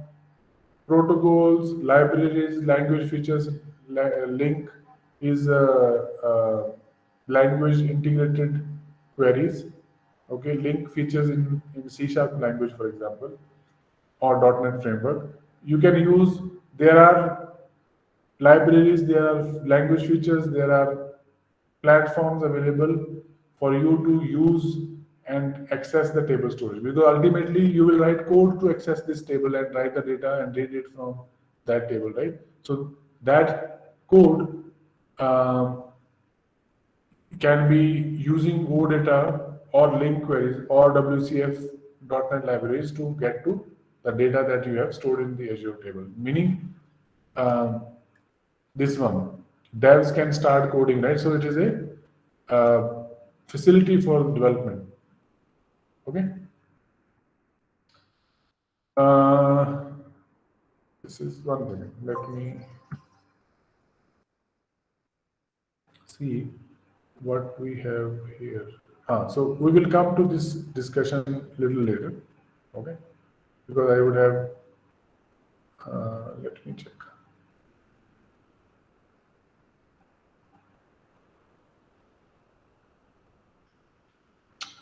protocols, libraries, language features. Link is language integrated queries. Okay, link features in C# language, for example, or .NET framework. You can use, there are libraries, there are language features, there are platforms available for you to use and access the table storage. Because ultimately you will write code to access this table and write the data and read it from that table, right? So that code can be using OData or link queries or WCF.NET libraries to get to the data that you have stored in the Azure table. Meaning, this one, devs can start coding, right? So it is a facility for development. Okay. This is one thing. Let me see what we have here. So we will come to this discussion a little later, okay? Because I would have, let me check.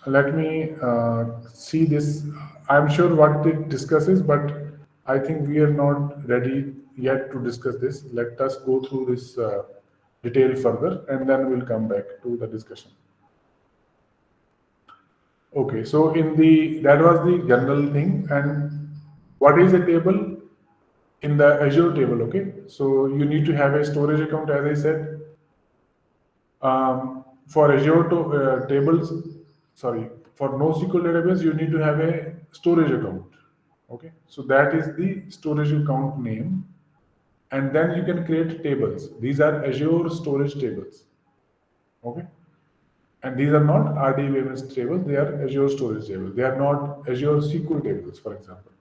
Let me see this. I'm sure what it discusses, but I think we are not ready yet to discuss this. Let us go through this detail further, and then we'll come back to the discussion. Okay, so that was the general thing. And what is a table? In the Azure table, okay? So you need to have a storage account, as I said. For Azure tables, sorry, for NoSQL database, you need to have a storage account, okay? So that is the storage account name. And then you can create tables. These are Azure storage tables, okay? And these are not RDBMS tables, they are Azure storage tables. They are not Azure SQL tables, for example.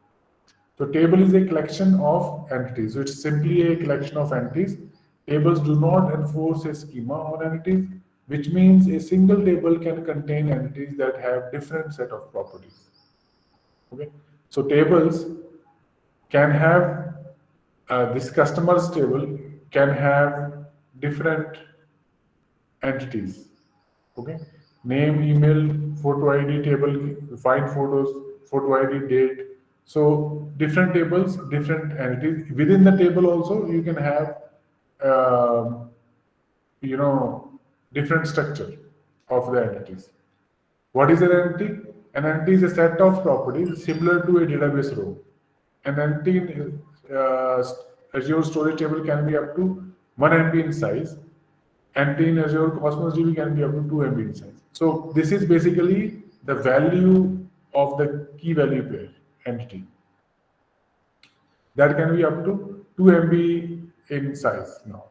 So table is a collection of entities. So it's simply a collection of entities. Tables do not enforce a schema on entities, which means a single table can contain entities that have different set of properties. Okay. So tables can have this customers table can have different entities. Okay. Name, email, photo ID table, find photos, photo ID, date. So different tables, different entities. Within the table also, you can have, um, different structure of the entities. What is an entity? An entity is a set of properties similar to a database row. An entity in Azure storage table can be up to 1 MB in size. Entity in Azure Cosmos DB can be up to 2 MB in size. So this is basically the value of the key value pair entity. That can be up to 2 MB in size now.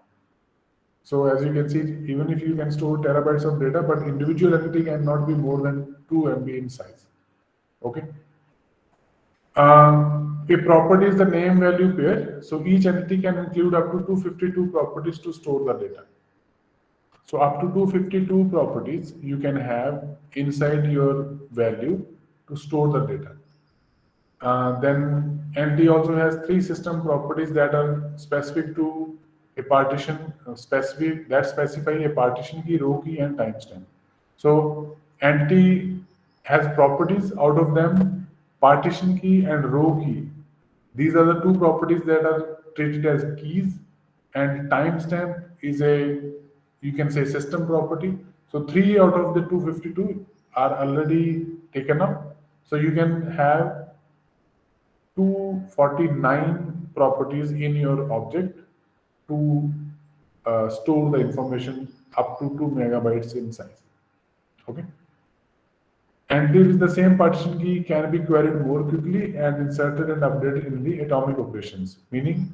So as you can see, even if you can store terabytes of data, but individual entity cannot be more than 2 MB in size. Okay. A property is the name value pair. So each entity can include up to 252 properties to store the data. So up to 252 properties you can have inside your value to store the data. Then NT also has 3 system properties that are specific to a partition, specify a partition key, row key, and timestamp. So NT has properties. Out of them, partition key and row key. These are the 2 properties that are treated as keys, and timestamp is you can say system property. So 3 out of the 252 are already taken up. So you can have 249 properties in your object to store the information up to 2 megabytes in size. Okay. And this the same partition key can be queried more quickly and inserted and updated in the atomic operations. Meaning,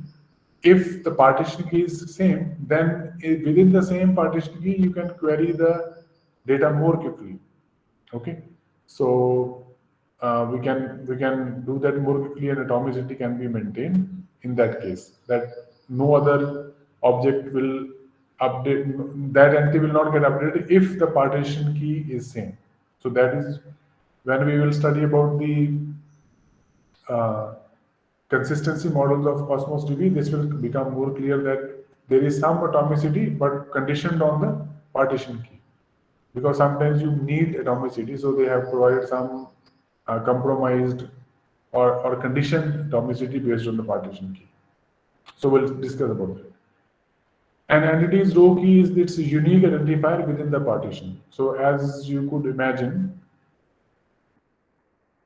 if the partition key is the same, then within the same partition key, you can query the data more quickly. Okay. So we can do that more quickly, and atomicity can be maintained in that case. That no other object will update, that entity will not get updated if the partition key is same. So that is when we will study about the uh, consistency models of Cosmos DB. This will become more clear that there is some atomicity, but conditioned on the partition key. Because sometimes you need atomicity, so they have provided some compromised or conditioned atomicity based on the partition key. So we'll discuss about that. An entity's row key is its unique identifier within the partition. So as you could imagine,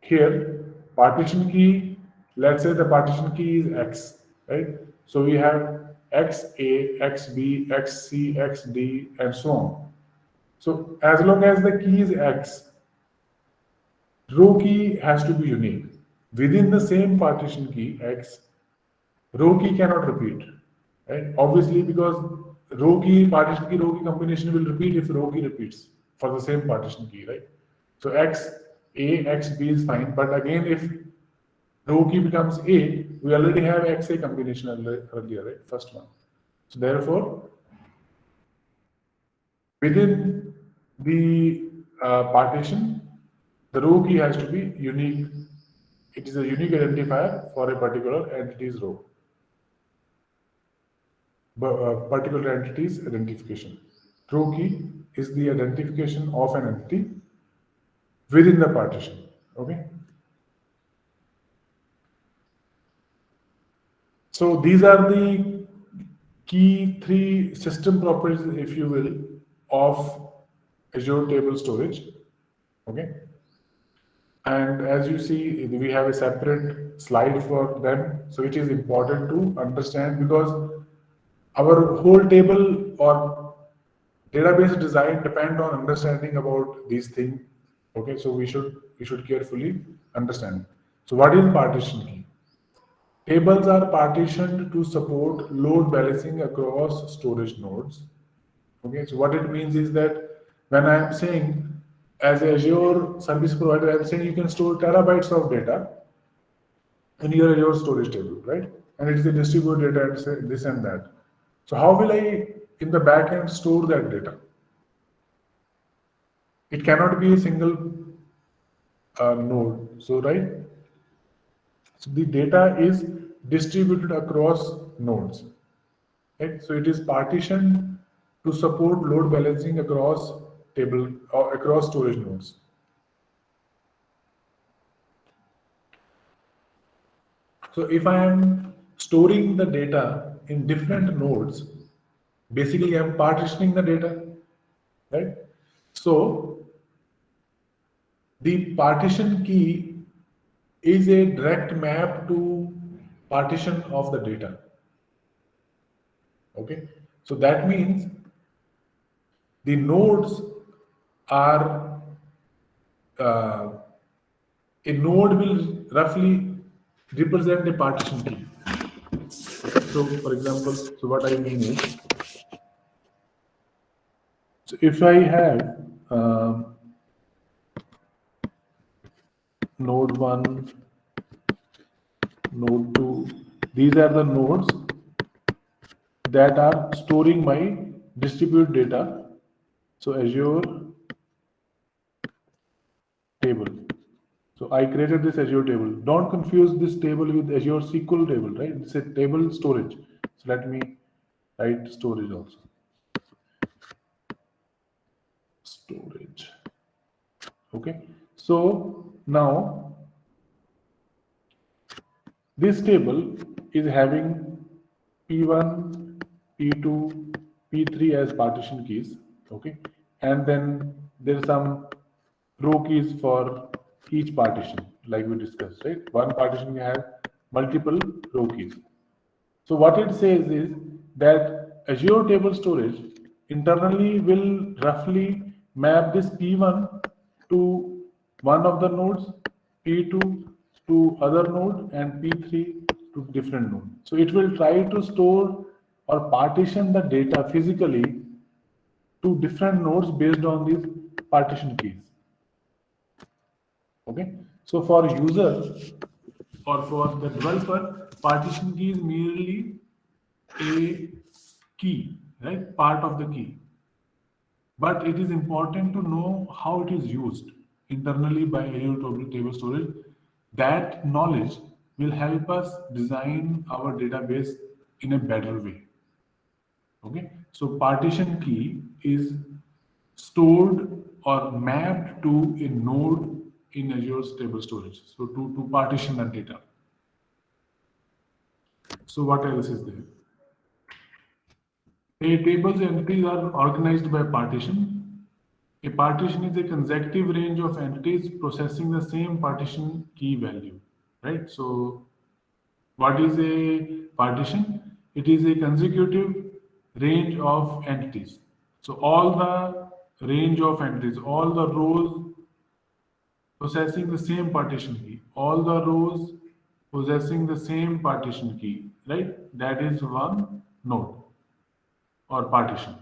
here partition key, let's say the partition key is X, right? So we have XA, XB, XC, XD, and so on. So as long as the key is X, row key has to be unique. Within the same partition key X, row key cannot repeat, right? Obviously, because row key, partition key, row key combination will repeat if row key repeats for the same partition key, right? So X A, X B is fine, but again, if row key becomes A, we already have XA combination earlier, right? First one. So therefore, within the partition, the row key has to be unique. It is a unique identifier for a particular entity's row. Particular entity's identification. Row key is the identification of an entity within the partition. Okay. So these are the key three system properties, if you will, of Azure table storage. Okay. And as you see, we have a separate slide for them. So it is important to understand because our whole table or database design depend on understanding about these things. Okay, so we should carefully understand. So what is partition key? Tables are partitioned to support load balancing across storage nodes. Okay, so what it means is that when I am saying as a Azure service provider, I am saying you can store terabytes of data in your Azure storage table, right? And it is a distributed data and say this and that. So how will I in the backend store that data? It cannot be a single node. So right, so the data is distributed across nodes. Right? So it is partitioned to support load balancing across table or across storage nodes. So if I am storing the data in different nodes, basically I'm partitioning the data, right? So the partition key is a direct map to partition of the data. Okay, so that means the nodes are a node will roughly represent a partition key. So, for example, so what I mean is, so if I have node 1, node 2, these are the nodes that are storing my distributed data. So Azure table. So I created this Azure table. Don't confuse this table with Azure SQL table, right? It's a table storage. So let me write storage also. Storage. Okay. So now this table is having P1, P2, P3 as partition keys. Okay. And then there's some row keys for each partition, like we discussed, right? One partition has multiple row keys. So what it says is that Azure table storage internally will roughly map this P1 to one of the nodes, P2 to other node, and P3 to different node. So it will try to store or partition the data physically to different nodes based on these partition keys. Okay, so for user or for the developer, partition key is merely a key, right? Part of the key. But it is important to know how it is used internally by Azure table storage. That knowledge will help us design our database in a better way. Okay, so partition key is stored or mapped to a node in Azure's table storage. So to partition that data. So what else is there? A table's entities are organized by partition. A partition is a consecutive range of entities processing the same partition key value, right? So what is a partition? It is a consecutive range of entities. So all the range of entities, all the rows, possessing the same partition key. All the rows possessing the same partition key, right? That is one node or partition.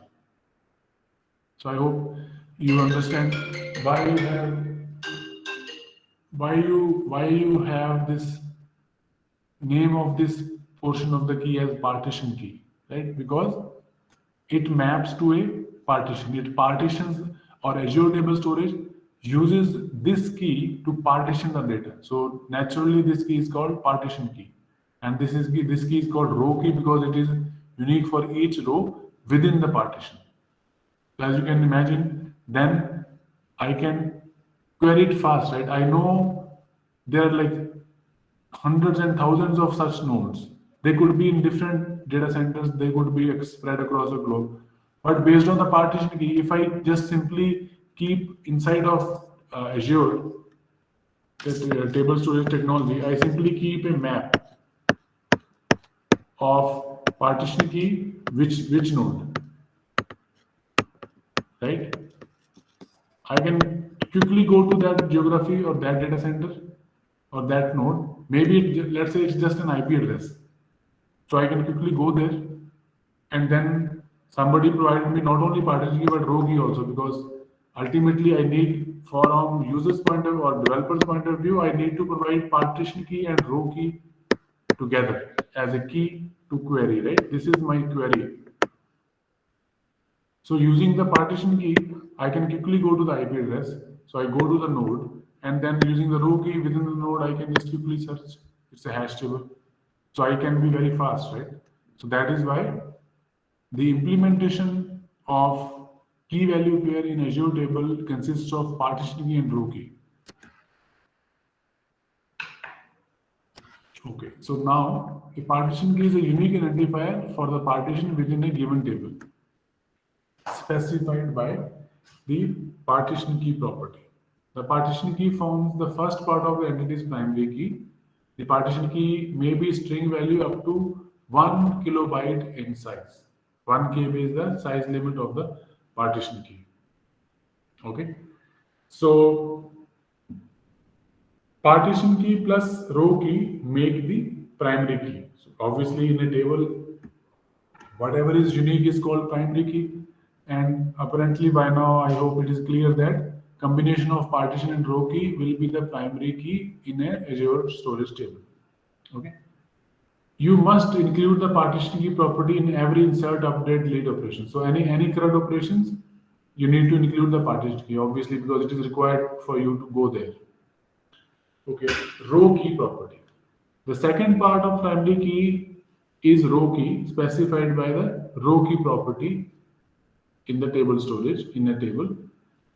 So I hope you understand why you have why you have this name of this portion of the key as partition key, right? Because it maps to a partition. It partitions, or Azure Table Storage uses this key to partition the data. So naturally, this key is called partition key, and this key is called row key because it is unique for each row within the partition. So as you can imagine, then I can query it fast, right? I know there are like hundreds and thousands of such nodes. They could be in different data centers, they could be spread across the globe. But based on the partition key, if I just simply keep inside of Azure, table storage technology, I simply keep a map of partition key, which node, right? I can quickly go to that geography or that data center or that node. Maybe let's say it's just an IP address. So I can quickly go there, and then somebody provided me not only partition key but row key also, because ultimately I need, from user's point of view or developer's point of view, I need to provide partition key and row key together as a key to query, right? This is my query. So using the partition key, I can quickly go to the IP address. So I go to the node, and then using the row key within the node, I can just quickly search. It's a hash table. So I can be very fast, right? So that is why the implementation of key value pair in Azure table consists of partition key and row key. Okay, so now a partition key is a unique identifier for the partition within a given table, specified by the partition key property. The partition key forms the first part of the entity's primary key. The partition key may be string value up to 1 kilobyte in size. 1 KB is the size limit of the partition key. Okay, so partition key plus row key make the primary key. So obviously, in a table, whatever is unique is called primary key. And apparently by now, I hope it is clear that combination of partition and row key will be the primary key in a Azure storage table. Okay. You must include the partition key property in every insert, update, delete operation. So any CRUD operations, you need to include the partition key, obviously, because it is required for you to go there. Okay, row key property. The second part of primary key is row key, specified by the row key property in the table storage in a table.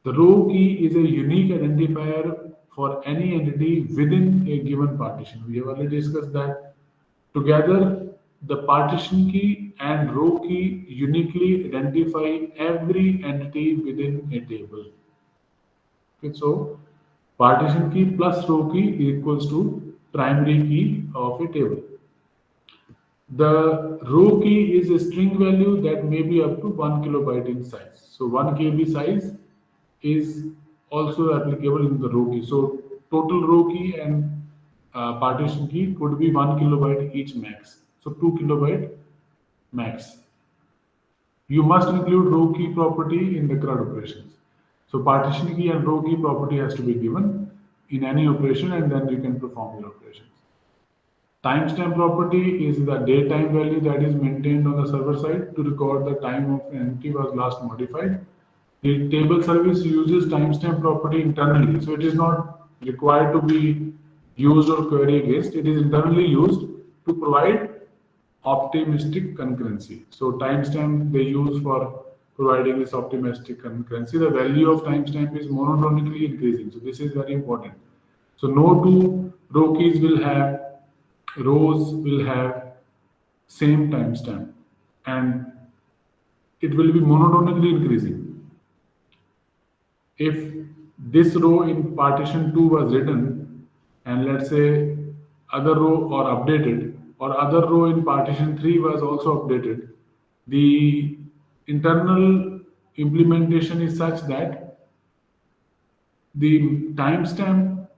The row key is a unique identifier for any entity within a given partition. We have already discussed that. Together, the partition key and row key uniquely identify every entity within a table. Okay, so partition key plus row key equals to primary key of a table. The row key is a string value that may be up to 1 kilobyte in size. So 1 KB size is also applicable in the row key. So total row key and partition key could be 1 kilobyte each max. So 2 kilobyte max. You must include row key property in the CRUD operations. So partition key and row key property has to be given in any operation, and then you can perform your operations. Timestamp property is the datetime value that is maintained on the server side to record the time of an entity was last modified. The table service uses timestamp property internally, so it is not required to be used or query against. It is internally used to provide optimistic concurrency. So timestamp they use for providing this optimistic concurrency. The value of timestamp is monotonically increasing. So this is very important. So no two row keys will have, rows will have same timestamp, and it will be monotonically increasing. If this row in partition 2 was written, and let's say other row or updated, or other row in partition 3 was also updated, the internal implementation is such that the timestamp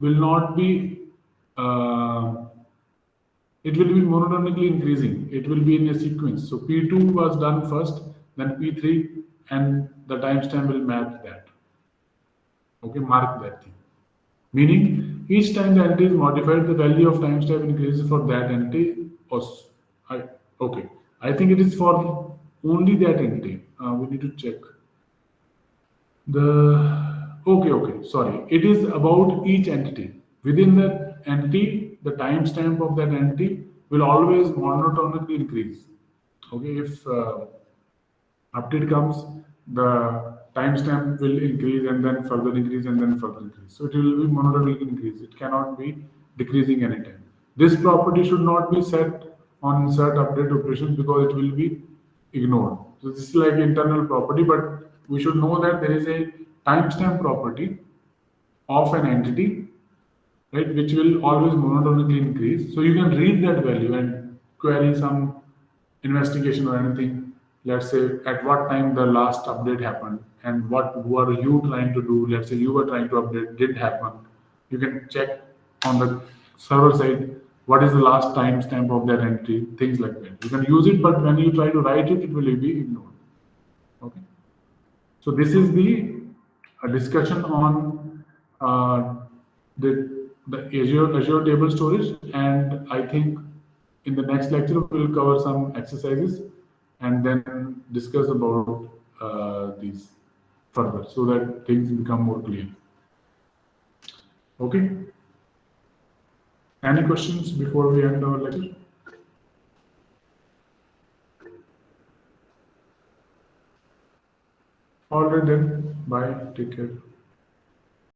will not be, it will be monotonically increasing. It will be in a sequence. So P2 was done first, then P3, and the timestamp will map that. Okay, mark that thing. Meaning, each time the entity is modified, the value of timestamp increases for that entity. Okay, I think it is for only that entity. We need to check. Sorry. It is about each entity. Within that entity, the timestamp of that entity will always monotonically increase. Okay, if update comes, the timestamp will increase and then further increase and then further increase. So it will be monotonically increase. It cannot be decreasing anytime. This property should not be set on insert update operations because it will be ignored. So this is like internal property, but we should know that there is a timestamp property of an entity, right, which will always monotonically increase. So you can read that value and query some investigation or anything. Let's say at what time the last update happened and what were you trying to do. Let's say you were trying to update, did happen. You can check on the server side what is the last timestamp of that entry, things like that. You can use it, but when you try to write it, it will be ignored. Okay. So this is the discussion on the Azure table storage, and I think in the next lecture we'll cover some exercises and then discuss about these further so that things become more clear. Okay. Any questions before we end our lecture? All right then. Bye. Take care.